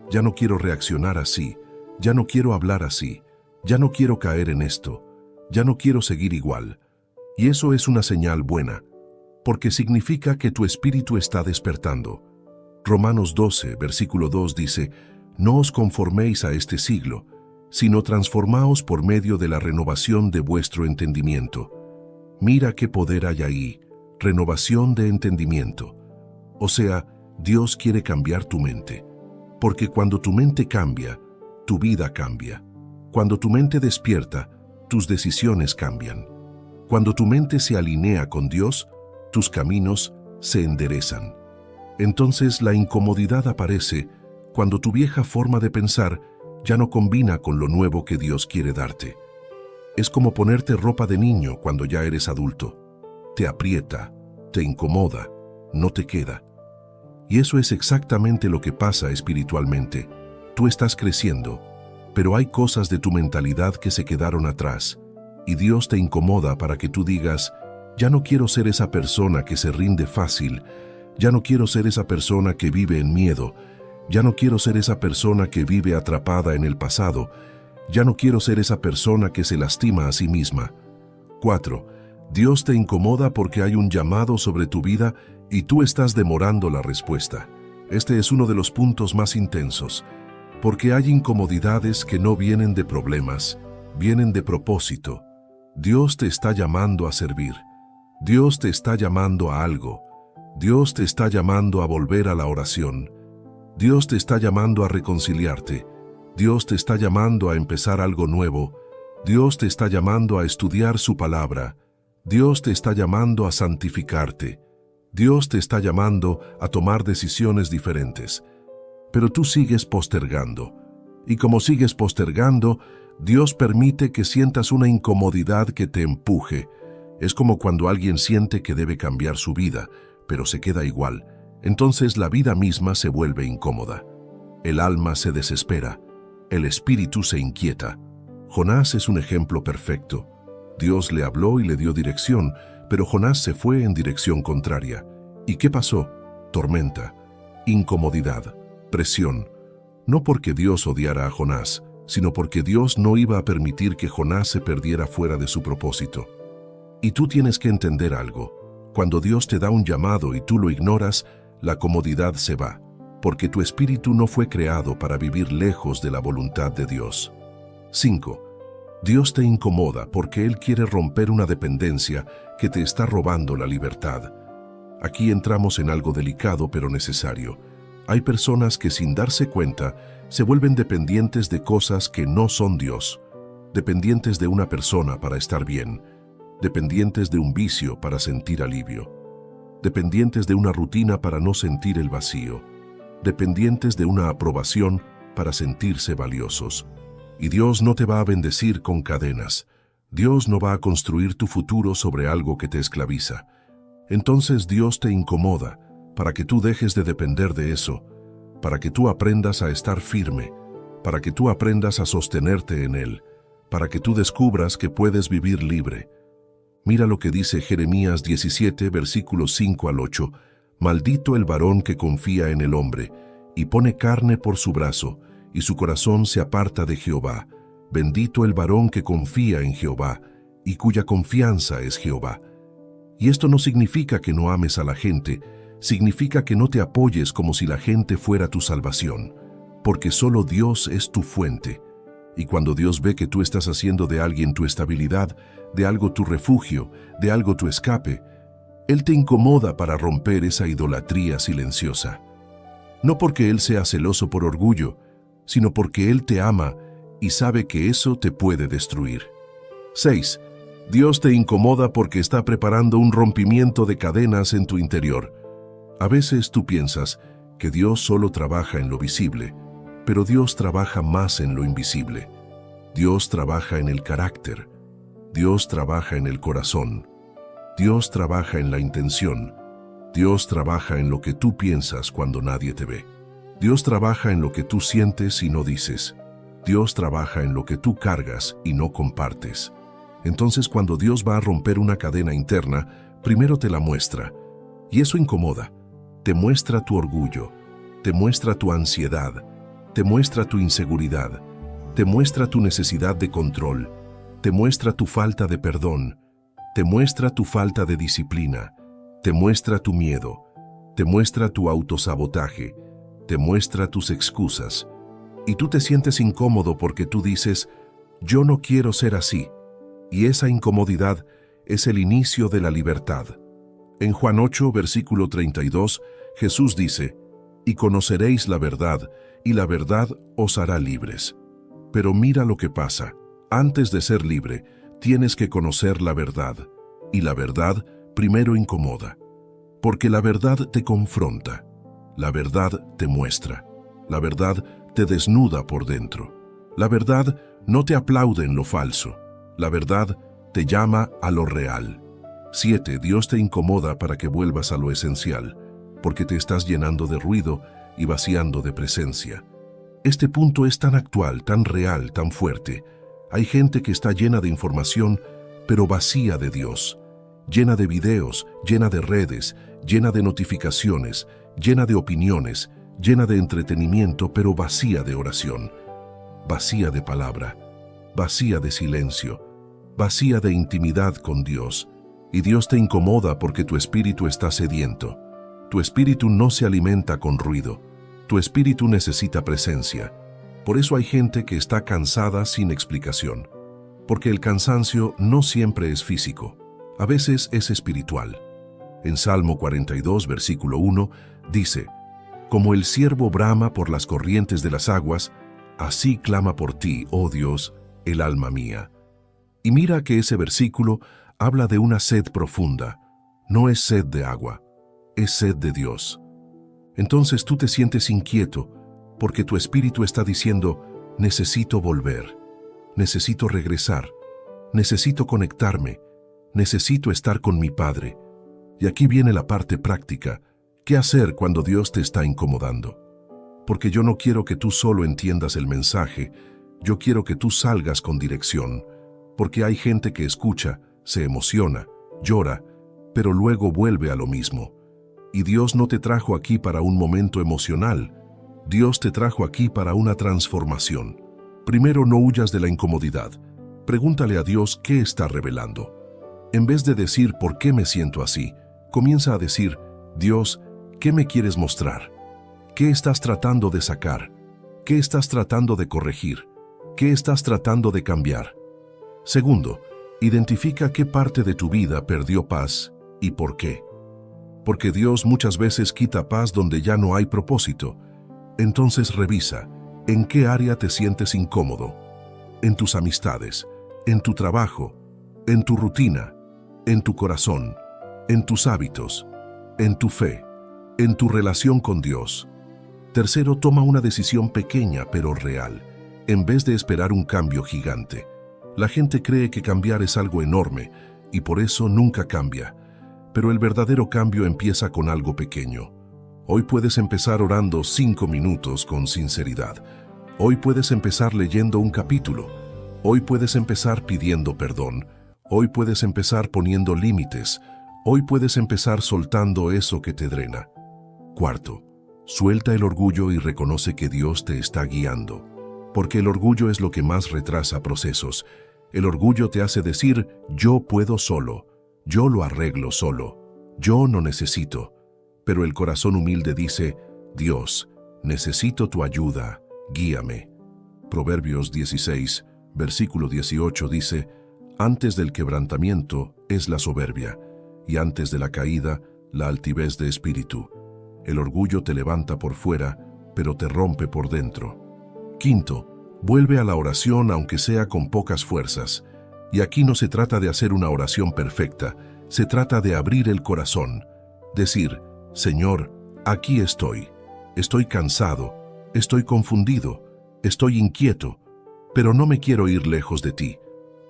ya no quiero reaccionar así, ya no quiero hablar así, ya no quiero caer en esto, ya no quiero seguir igual. Y eso es una señal buena, porque significa que tu espíritu está despertando. Romanos 12, versículo 2 dice, no os conforméis a este siglo, sino transformaos por medio de la renovación de vuestro entendimiento. Mira qué poder hay ahí, renovación de entendimiento. O sea, Dios quiere cambiar tu mente, porque cuando tu mente cambia, tu vida cambia. Cuando tu mente despierta, tus decisiones cambian. Cuando tu mente se alinea con Dios, tus caminos se enderezan. Entonces la incomodidad aparece cuando tu vieja forma de pensar ya no combina con lo nuevo que Dios quiere darte. Es como ponerte ropa de niño cuando ya eres adulto. Te aprieta, te incomoda, no te queda. Y eso es exactamente lo que pasa espiritualmente. Tú estás creciendo, pero hay cosas de tu mentalidad que se quedaron atrás, y Dios te incomoda para que tú digas, ya no quiero ser esa persona que se rinde fácil, ya no quiero ser esa persona que vive en miedo, ya no quiero ser esa persona que vive atrapada en el pasado, ya no quiero ser esa persona que se lastima a sí misma. 4. Dios te incomoda porque hay un llamado sobre tu vida y tú estás demorando la respuesta. Este es uno de los puntos más intensos, porque hay incomodidades que no vienen de problemas, vienen de propósito. Dios te está llamando a servir. Dios te está llamando a algo. Dios te está llamando a volver a la oración. Dios te está llamando a reconciliarte. Dios te está llamando a empezar algo nuevo. Dios te está llamando a estudiar su palabra. Dios te está llamando a santificarte. Dios te está llamando a tomar decisiones diferentes. Pero tú sigues postergando. Y como sigues postergando, Dios permite que sientas una incomodidad que te empuje. Es como cuando alguien siente que debe cambiar su vida, pero se queda igual. Entonces la vida misma se vuelve incómoda. El alma se desespera. El espíritu se inquieta. Jonás es un ejemplo perfecto. Dios le habló y le dio dirección, pero Jonás se fue en dirección contraria. ¿Y qué pasó? Tormenta, incomodidad, presión. No porque Dios odiara a Jonás, sino porque Dios no iba a permitir que Jonás se perdiera fuera de su propósito. Y tú tienes que entender algo. Cuando Dios te da un llamado y tú lo ignoras, la comodidad se va, porque tu espíritu no fue creado para vivir lejos de la voluntad de Dios. 5. Dios te incomoda porque Él quiere romper una dependencia que te está robando la libertad. Aquí entramos en algo delicado pero necesario. Hay personas que sin darse cuenta se vuelven dependientes de cosas que no son Dios, dependientes de una persona para estar bien, dependientes de un vicio para sentir alivio, dependientes de una rutina para no sentir el vacío, dependientes de una aprobación para sentirse valiosos. Y Dios no te va a bendecir con cadenas. Dios no va a construir tu futuro sobre algo que te esclaviza. Entonces Dios te incomoda para que tú dejes de depender de eso, para que tú aprendas a estar firme, para que tú aprendas a sostenerte en Él, para que tú descubras que puedes vivir libre. Mira lo que dice Jeremías 17, versículos 5 al 8. Maldito el varón que confía en el hombre, y pone carne por su brazo, y su corazón se aparta de Jehová. Bendito el varón que confía en Jehová, y cuya confianza es Jehová. Y esto no significa que no ames a la gente, significa que no te apoyes como si la gente fuera tu salvación, porque solo Dios es tu fuente. Y cuando Dios ve que tú estás haciendo de alguien tu estabilidad, de algo tu refugio, de algo tu escape, Él te incomoda para romper esa idolatría silenciosa. No porque Él sea celoso por orgullo, sino porque Él te ama y sabe que eso te puede destruir. 6. Dios te incomoda porque está preparando un rompimiento de cadenas en tu interior. A veces tú piensas que Dios solo trabaja en lo visible, pero Dios trabaja más en lo invisible. Dios trabaja en el carácter. Dios trabaja en el corazón. Dios trabaja en la intención. Dios trabaja en lo que tú piensas cuando nadie te ve. Dios trabaja en lo que tú sientes y no dices. Dios trabaja en lo que tú cargas y no compartes. Entonces, cuando Dios va a romper una cadena interna, primero te la muestra. Y eso incomoda. Te muestra tu orgullo, te muestra tu ansiedad, te muestra tu inseguridad, te muestra tu necesidad de control, te muestra tu falta de perdón, te muestra tu falta de disciplina, te muestra tu miedo, te muestra tu autosabotaje, te muestra tus excusas. Y tú te sientes incómodo porque tú dices, yo no quiero ser así. Y esa incomodidad es el inicio de la libertad. En Juan 8, versículo 32, Jesús dice, y conoceréis la verdad, y la verdad os hará libres. Pero mira lo que pasa. Antes de ser libre, tienes que conocer la verdad. Y la verdad primero incomoda. Porque la verdad te confronta. La verdad te muestra. La verdad te desnuda por dentro. La verdad no te aplaude en lo falso. La verdad te llama a lo real. 7. Dios te incomoda para que vuelvas a lo esencial, porque te estás llenando de ruido y vaciando de presencia. Este punto es tan actual, tan real, tan fuerte. Hay gente que está llena de información, pero vacía de Dios. Llena de videos, llena de redes, llena de notificaciones, llena de opiniones, llena de entretenimiento, pero vacía de oración. Vacía de palabra, vacía de silencio, vacía de intimidad con Dios. Y Dios te incomoda porque tu espíritu está sediento. Tu espíritu no se alimenta con ruido. Tu espíritu necesita presencia. Por eso hay gente que está cansada sin explicación. Porque el cansancio no siempre es físico. A veces es espiritual. En Salmo 42, versículo 1, dice, como el ciervo brama por las corrientes de las aguas, así clama por ti, oh Dios, el alma mía. Y mira que ese versículo habla de una sed profunda. No es sed de agua, es sed de Dios. Entonces tú te sientes inquieto porque tu espíritu está diciendo, necesito volver, necesito regresar, necesito conectarme, necesito estar con mi Padre. Y aquí viene la parte práctica. ¿Qué hacer cuando Dios te está incomodando? Porque yo no quiero que tú solo entiendas el mensaje, yo quiero que tú salgas con dirección. Porque hay gente que escucha, se emociona, llora, pero luego vuelve a lo mismo. Y Dios no te trajo aquí para un momento emocional. Dios te trajo aquí para una transformación. Primero, no huyas de la incomodidad. Pregúntale a Dios qué está revelando. En vez de decir ¿por qué me siento así?, comienza a decir, Dios, ¿qué me quieres mostrar? ¿Qué estás tratando de sacar? ¿Qué estás tratando de corregir? ¿Qué estás tratando de cambiar? Segundo, identifica qué parte de tu vida perdió paz y por qué. porque Dios muchas veces quita paz donde ya no hay propósito. Entonces revisa, ¿en qué área te sientes incómodo? En tus amistades, en tu trabajo, en tu rutina, en tu corazón, en tus hábitos, en tu fe, en tu relación con Dios. Tercero, toma una decisión pequeña pero real, en vez de esperar un cambio gigante. La gente cree que cambiar es algo enorme y por eso nunca cambia. Pero el verdadero cambio empieza con algo pequeño. Hoy puedes empezar orando 5 minutos con sinceridad. Hoy puedes empezar leyendo un capítulo. Hoy puedes empezar pidiendo perdón. Hoy puedes empezar poniendo límites. Hoy puedes empezar soltando eso que te drena. Cuarto, suelta el orgullo y reconoce que Dios te está guiando. Porque el orgullo es lo que más retrasa procesos. El orgullo te hace decir, yo puedo solo, yo lo arreglo solo, yo no necesito. Pero el corazón humilde dice, Dios, necesito tu ayuda, guíame. Proverbios 16, versículo 18 dice, antes del quebrantamiento es la soberbia, y antes de la caída, la altivez de espíritu. El orgullo te levanta por fuera, pero te rompe por dentro. Quinto, vuelve a la oración aunque sea con pocas fuerzas. Y aquí no se trata de hacer una oración perfecta, se trata de abrir el corazón. Decir, Señor, aquí estoy cansado, estoy confundido, estoy inquieto, pero no me quiero ir lejos de ti.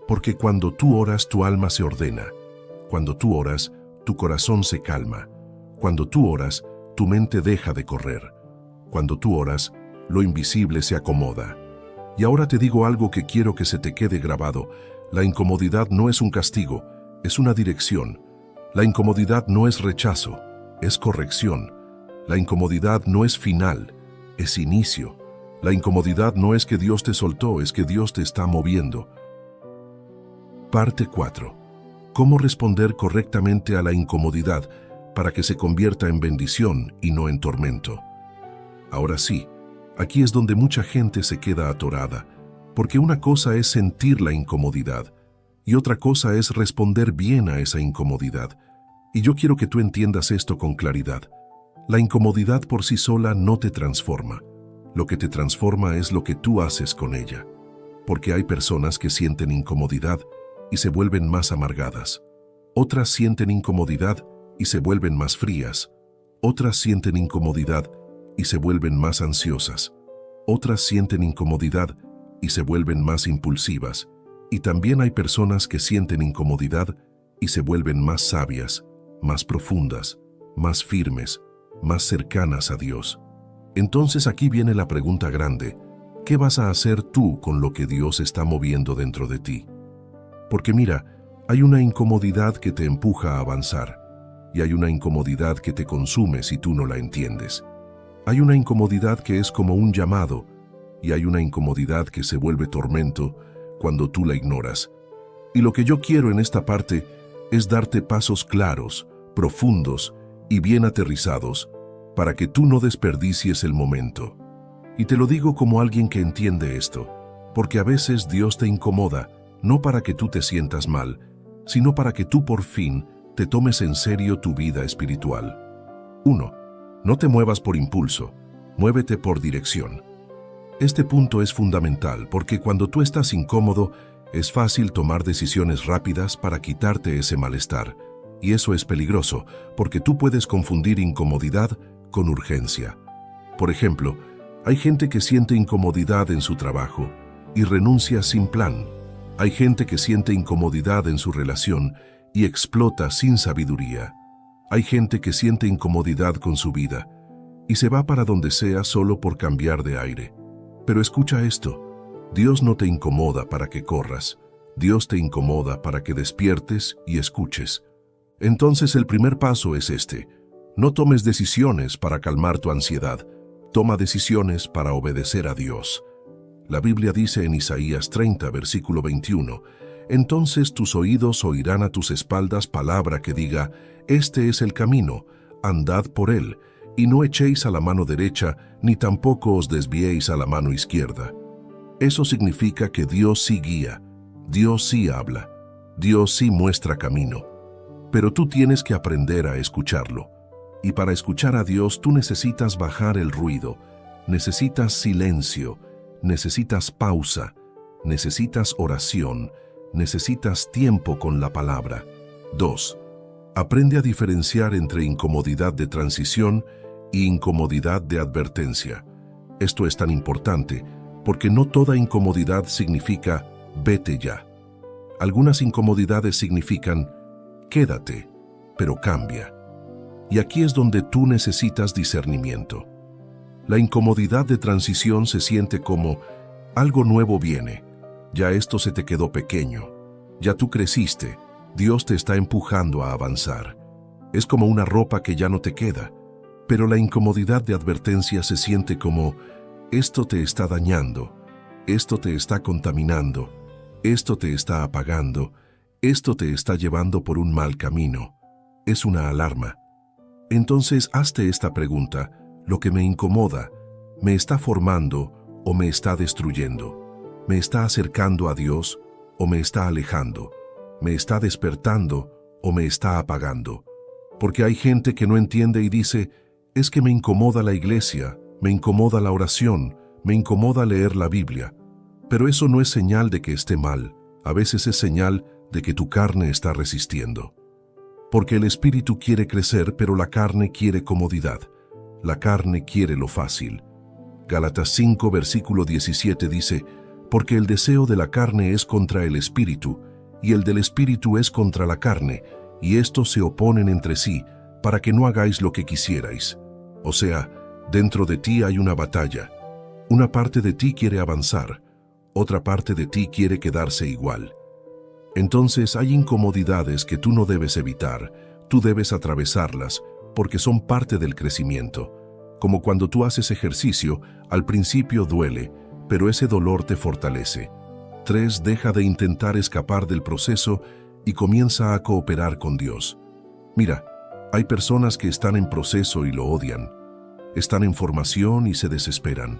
Porque cuando tú oras, tu alma se ordena. Cuando tú oras, tu corazón se calma. Cuando tú oras, tu mente deja de correr. Cuando tú oras, lo invisible se acomoda. Y ahora te digo algo que quiero que se te quede grabado. La incomodidad no es un castigo, es una dirección. La incomodidad no es rechazo, es corrección. La incomodidad no es final, es inicio. La incomodidad no es que Dios te soltó, es que Dios te está moviendo. Parte 4. ¿Cómo responder correctamente a la incomodidad para que se convierta en bendición y no en tormento? Ahora sí, aquí es donde mucha gente se queda atorada, porque una cosa es sentir la incomodidad y otra cosa es responder bien a esa incomodidad. Y yo quiero que tú entiendas esto con claridad. La incomodidad por sí sola no te transforma. Lo que te transforma es lo que tú haces con ella. Porque hay personas que sienten incomodidad y se vuelven más amargadas. Otras sienten incomodidad y se vuelven más frías. Otras sienten incomodidad y se vuelven más ansiosas. Otras sienten incomodidad y se vuelven más impulsivas. Y también hay personas que sienten incomodidad y se vuelven más sabias, más profundas, más firmes, más cercanas a Dios. Entonces aquí viene la pregunta grande: ¿qué vas a hacer tú con lo que Dios está moviendo dentro de ti? Porque mira, hay una incomodidad que te empuja a avanzar y hay una incomodidad que te consume si tú no la entiendes. Hay una incomodidad que es como un llamado y hay una incomodidad que se vuelve tormento cuando tú la ignoras. Y lo que yo quiero en esta parte es darte pasos claros, profundos y bien aterrizados para que tú no desperdicies el momento. Y te lo digo como alguien que entiende esto, porque a veces Dios te incomoda, no para que tú te sientas mal, sino para que tú por fin te tomes en serio tu vida espiritual. 1. No te muevas por impulso, muévete por dirección. Este punto es fundamental porque cuando tú estás incómodo, es fácil tomar decisiones rápidas para quitarte ese malestar. Y eso es peligroso porque tú puedes confundir incomodidad con urgencia. Por ejemplo, hay gente que siente incomodidad en su trabajo y renuncia sin plan. Hay gente que siente incomodidad en su relación y explota sin sabiduría. Hay gente que siente incomodidad con su vida y se va para donde sea solo por cambiar de aire. Pero escucha esto, Dios no te incomoda para que corras, Dios te incomoda para que despiertes y escuches. Entonces el primer paso es este: no tomes decisiones para calmar tu ansiedad, toma decisiones para obedecer a Dios. La Biblia dice en Isaías 30, versículo 21, entonces tus oídos oirán a tus espaldas palabra que diga, este es el camino, andad por él, y no echéis a la mano derecha, ni tampoco os desviéis a la mano izquierda. Eso significa que Dios sí guía, Dios sí habla, Dios sí muestra camino. Pero tú tienes que aprender a escucharlo. Y para escuchar a Dios tú necesitas bajar el ruido, necesitas silencio, necesitas pausa, necesitas oración, necesitas tiempo con la palabra. 2. Aprende a diferenciar entre incomodidad de transición y incomodidad de advertencia. Esto es tan importante porque no toda incomodidad significa vete ya. Algunas incomodidades significan quédate, pero cambia. Y aquí es donde tú necesitas discernimiento. La incomodidad de transición se siente como algo nuevo viene, ya esto se te quedó pequeño, ya tú creciste, Dios te está empujando a avanzar. Es como una ropa que ya no te queda. Pero la incomodidad de advertencia se siente como esto te está dañando, esto te está contaminando, esto te está apagando, esto te está llevando por un mal camino. Es una alarma. Entonces hazte esta pregunta: ¿lo que me incomoda me está formando o me está destruyendo? ¿Me está acercando a Dios o me está alejando? ¿Me está despertando o me está apagando? Porque hay gente que no entiende y dice: es que me incomoda la iglesia, me incomoda la oración, me incomoda leer la Biblia. Pero eso no es señal de que esté mal, a veces es señal de que tu carne está resistiendo. Porque el espíritu quiere crecer, pero la carne quiere comodidad. La carne quiere lo fácil. Gálatas 5, versículo 17 dice: porque el deseo de la carne es contra el espíritu, y el del espíritu es contra la carne, y estos se oponen entre sí, para que no hagáis lo que quisierais. O sea, dentro de ti hay una batalla. Una parte de ti quiere avanzar, otra parte de ti quiere quedarse igual. Entonces hay incomodidades que tú no debes evitar, tú debes atravesarlas, porque son parte del crecimiento. Como cuando tú haces ejercicio, al principio duele, pero ese dolor te fortalece. 3. Deja de intentar escapar del proceso y comienza a cooperar con Dios. Mira, hay personas que están en proceso y lo odian. Están en formación y se desesperan.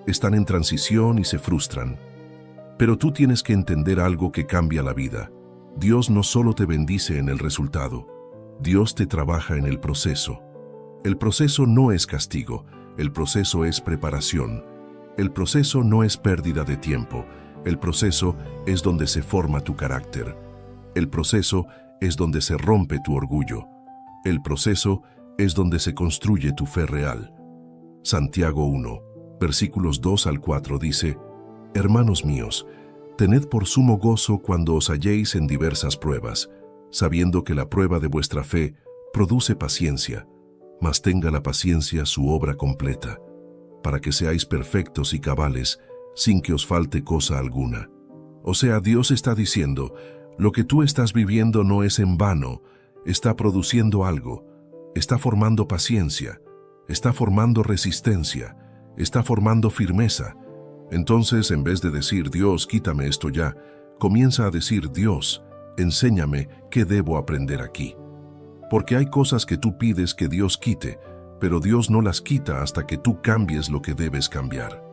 Están en transición y se frustran. Pero tú tienes que entender algo que cambia la vida. Dios no solo te bendice en el resultado, Dios te trabaja en el proceso. El proceso no es castigo, el proceso es preparación. El proceso no es pérdida de tiempo, el proceso es donde se forma tu carácter. El proceso es donde se rompe tu orgullo. El proceso es donde se construye tu fe real. Santiago 1, versículos 2 al 4 dice: Hermanos míos, tened por sumo gozo cuando os halléis en diversas pruebas, sabiendo que la prueba de vuestra fe produce paciencia, mas tenga la paciencia su obra completa, para que seáis perfectos y cabales, sin que os falte cosa alguna. O sea, Dios está diciendo: lo que tú estás viviendo no es en vano, está produciendo algo, está formando paciencia, está formando resistencia, está formando firmeza. Entonces, en vez de decir: Dios, quítame esto ya, comienza a decir: Dios, enséñame qué debo aprender aquí. Porque hay cosas que tú pides que Dios quite, pero Dios no las quita hasta que tú cambies lo que debes cambiar.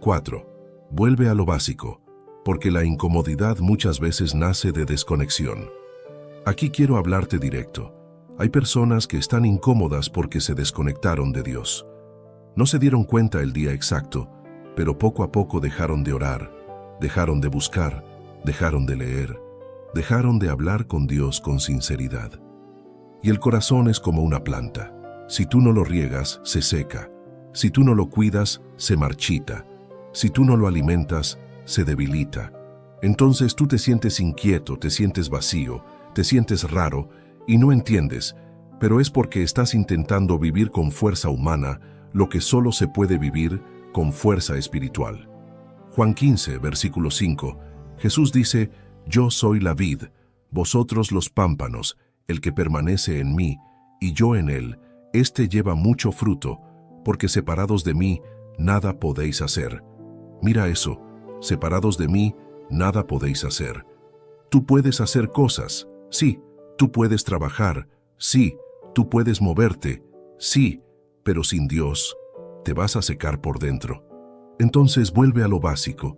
4. Vuelve a lo básico, porque la incomodidad muchas veces nace de desconexión. Aquí quiero hablarte directo. Hay personas que están incómodas porque se desconectaron de Dios. No se dieron cuenta el día exacto, pero poco a poco dejaron de orar, dejaron de buscar, dejaron de leer, dejaron de hablar con Dios con sinceridad. Y el corazón es como una planta. Si tú no lo riegas, se seca. Si tú no lo cuidas, se marchita. Si tú no lo alimentas, se debilita. Entonces tú te sientes inquieto, te sientes vacío, te sientes raro y no entiendes, pero es porque estás intentando vivir con fuerza humana lo que solo se puede vivir con fuerza espiritual. Juan 15, versículo 5, Jesús dice: Yo soy la vid, vosotros los pámpanos, el que permanece en mí y yo en él, éste lleva mucho fruto, porque separados de mí nada podéis hacer. Mira eso, separados de mí nada podéis hacer. Tú puedes hacer cosas, sí, tú puedes trabajar, sí, tú puedes moverte, sí, pero sin Dios te vas a secar por dentro. Entonces vuelve a lo básico,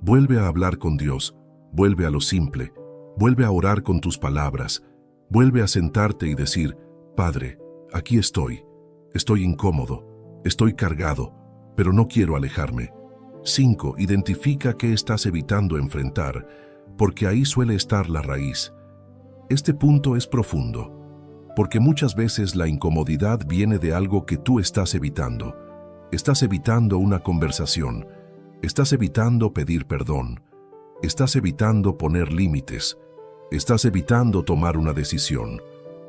vuelve a hablar con Dios, vuelve a lo simple, vuelve a orar con tus palabras, vuelve a sentarte y decir: Padre, aquí estoy. Estoy incómodo, estoy cargado, pero no quiero alejarme. 5. Identifica qué estás evitando enfrentar, porque ahí suele estar la raíz. Este punto es profundo, porque muchas veces la incomodidad viene de algo que tú estás evitando. Estás evitando una conversación, estás evitando pedir perdón, estás evitando poner límites, estás evitando tomar una decisión,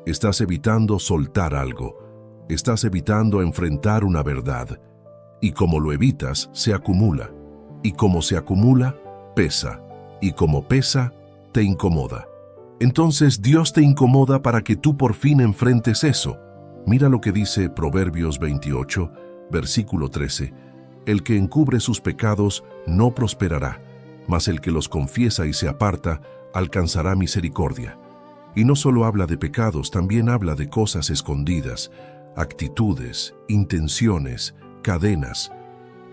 estás evitando soltar algo, estás evitando enfrentar una verdad. Y como lo evitas, se acumula. Y como se acumula, pesa. Y como pesa, te incomoda. Entonces Dios te incomoda para que tú por fin enfrentes eso. Mira lo que dice Proverbios 28, versículo 13. El que encubre sus pecados no prosperará, mas el que los confiesa y se aparta alcanzará misericordia. Y no solo habla de pecados, también habla de cosas escondidas, actitudes, intenciones, cadenas,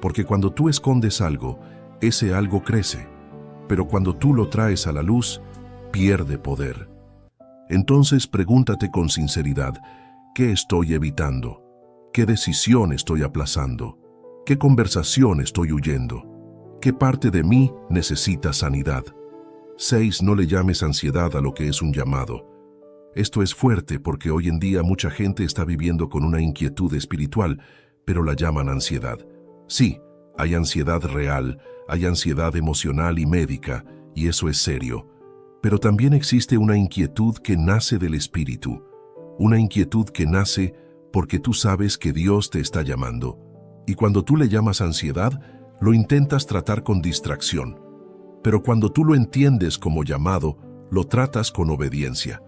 porque cuando tú escondes algo, ese algo crece, pero cuando tú lo traes a la luz, pierde poder. Entonces pregúntate con sinceridad, ¿qué estoy evitando? ¿Qué decisión estoy aplazando? ¿Qué conversación estoy huyendo? ¿Qué parte de mí necesita sanidad? 6. No le llames ansiedad a lo que es un llamado. Esto es fuerte porque hoy en día mucha gente está viviendo con una inquietud espiritual, pero la llaman ansiedad. Sí, hay ansiedad real, hay ansiedad emocional y médica, y eso es serio. Pero también existe una inquietud que nace del espíritu, una inquietud que nace porque tú sabes que Dios te está llamando. Y cuando tú le llamas ansiedad, lo intentas tratar con distracción. Pero cuando tú lo entiendes como llamado, lo tratas con obediencia.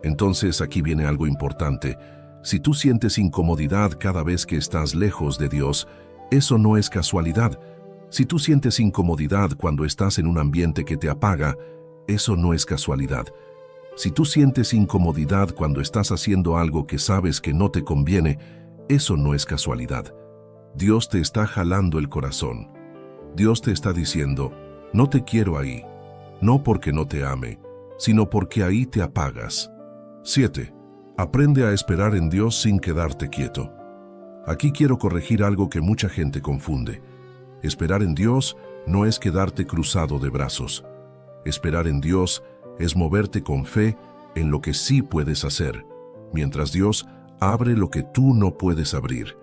Entonces aquí viene algo importante. Si tú sientes incomodidad cada vez que estás lejos de Dios, eso no es casualidad. Si tú sientes incomodidad cuando estás en un ambiente que te apaga, eso no es casualidad. Si tú sientes incomodidad cuando estás haciendo algo que sabes que no te conviene, eso no es casualidad. Dios te está jalando el corazón. Dios te está diciendo, no te quiero ahí, no porque no te ame, sino porque ahí te apagas. 7. Aprende a esperar en Dios sin quedarte quieto. Aquí quiero corregir algo que mucha gente confunde. Esperar en Dios no es quedarte cruzado de brazos. Esperar en Dios es moverte con fe en lo que sí puedes hacer, mientras Dios abre lo que tú no puedes abrir.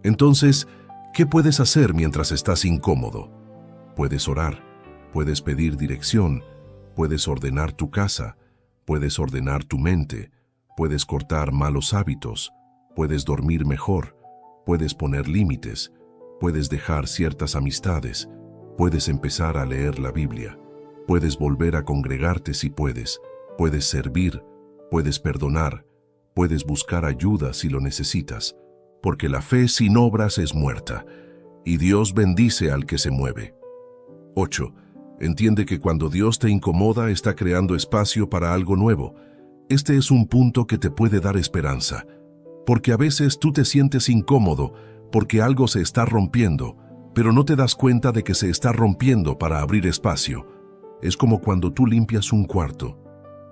Entonces, ¿qué puedes hacer mientras estás incómodo? Puedes orar, puedes pedir dirección, puedes ordenar tu casa, puedes ordenar tu mente, puedes cortar malos hábitos, puedes dormir mejor, puedes poner límites, puedes dejar ciertas amistades, puedes empezar a leer la Biblia, puedes volver a congregarte si puedes servir, puedes perdonar, puedes buscar ayuda si lo necesitas, porque la fe sin obras es muerta, y Dios bendice al que se mueve. 8. Entiende que cuando Dios te incomoda está creando espacio para algo nuevo. Este es un punto que te puede dar esperanza, porque a veces tú te sientes incómodo porque algo se está rompiendo, pero no te das cuenta de que se está rompiendo para abrir espacio. Es como cuando tú limpias un cuarto.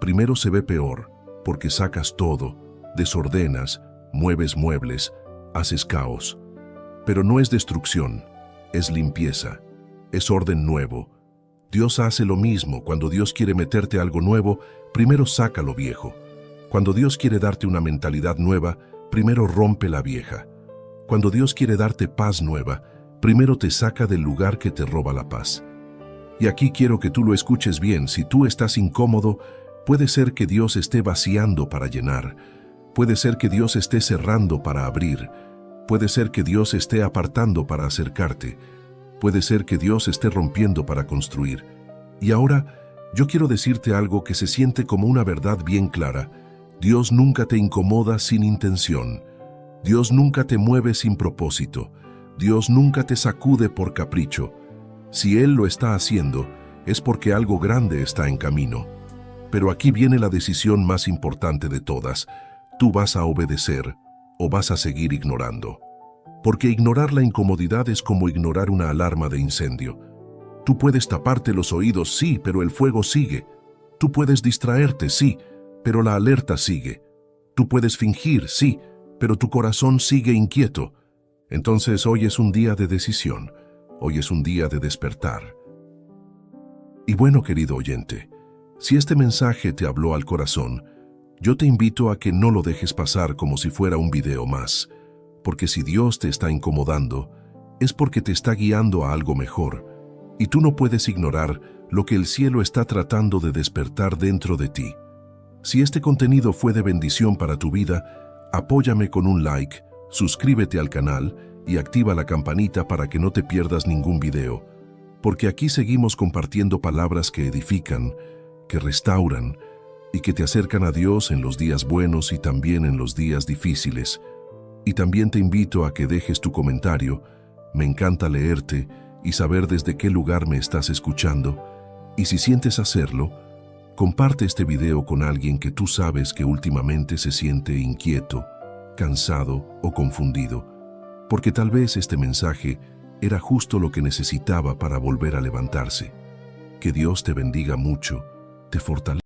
Primero se ve peor, porque sacas todo, desordenas, mueves muebles, haces caos. Pero no es destrucción, es limpieza, es orden nuevo. Dios hace lo mismo. Cuando Dios quiere meterte algo nuevo, primero saca lo viejo. Cuando Dios quiere darte una mentalidad nueva, primero rompe la vieja. Cuando Dios quiere darte paz nueva, primero te saca del lugar que te roba la paz. Y aquí quiero que tú lo escuches bien. Si tú estás incómodo, puede ser que Dios esté vaciando para llenar. Puede ser que Dios esté cerrando para abrir. Puede ser que Dios esté apartando para acercarte. Puede ser que Dios esté rompiendo para construir. Y ahora, yo quiero decirte algo que se siente como una verdad bien clara. Dios nunca te incomoda sin intención. Dios nunca te mueve sin propósito. Dios nunca te sacude por capricho. Si Él lo está haciendo, es porque algo grande está en camino. Pero aquí viene la decisión más importante de todas. ¿Tú vas a obedecer o vas a seguir ignorando? Porque ignorar la incomodidad es como ignorar una alarma de incendio. Tú puedes taparte los oídos, sí, pero el fuego sigue. Tú puedes distraerte, sí, pero la alerta sigue. Tú puedes fingir, sí, pero tu corazón sigue inquieto. Entonces hoy es un día de decisión, hoy es un día de despertar. Y bueno, querido oyente, si este mensaje te habló al corazón, yo te invito a que no lo dejes pasar como si fuera un video más, porque si Dios te está incomodando, es porque te está guiando a algo mejor, y tú no puedes ignorar lo que el cielo está tratando de despertar dentro de ti. Si este contenido fue de bendición para tu vida, apóyame con un like, suscríbete al canal y activa la campanita para que no te pierdas ningún video, porque aquí seguimos compartiendo palabras que edifican, que restauran y que te acercan a Dios en los días buenos y también en los días difíciles. Y también te invito a que dejes tu comentario. Me encanta leerte y saber desde qué lugar me estás escuchando. Y si sientes hacerlo, comparte este video con alguien que tú sabes que últimamente se siente inquieto, cansado o confundido, porque tal vez este mensaje era justo lo que necesitaba para volver a levantarse. Que Dios te bendiga mucho, te fortalezca.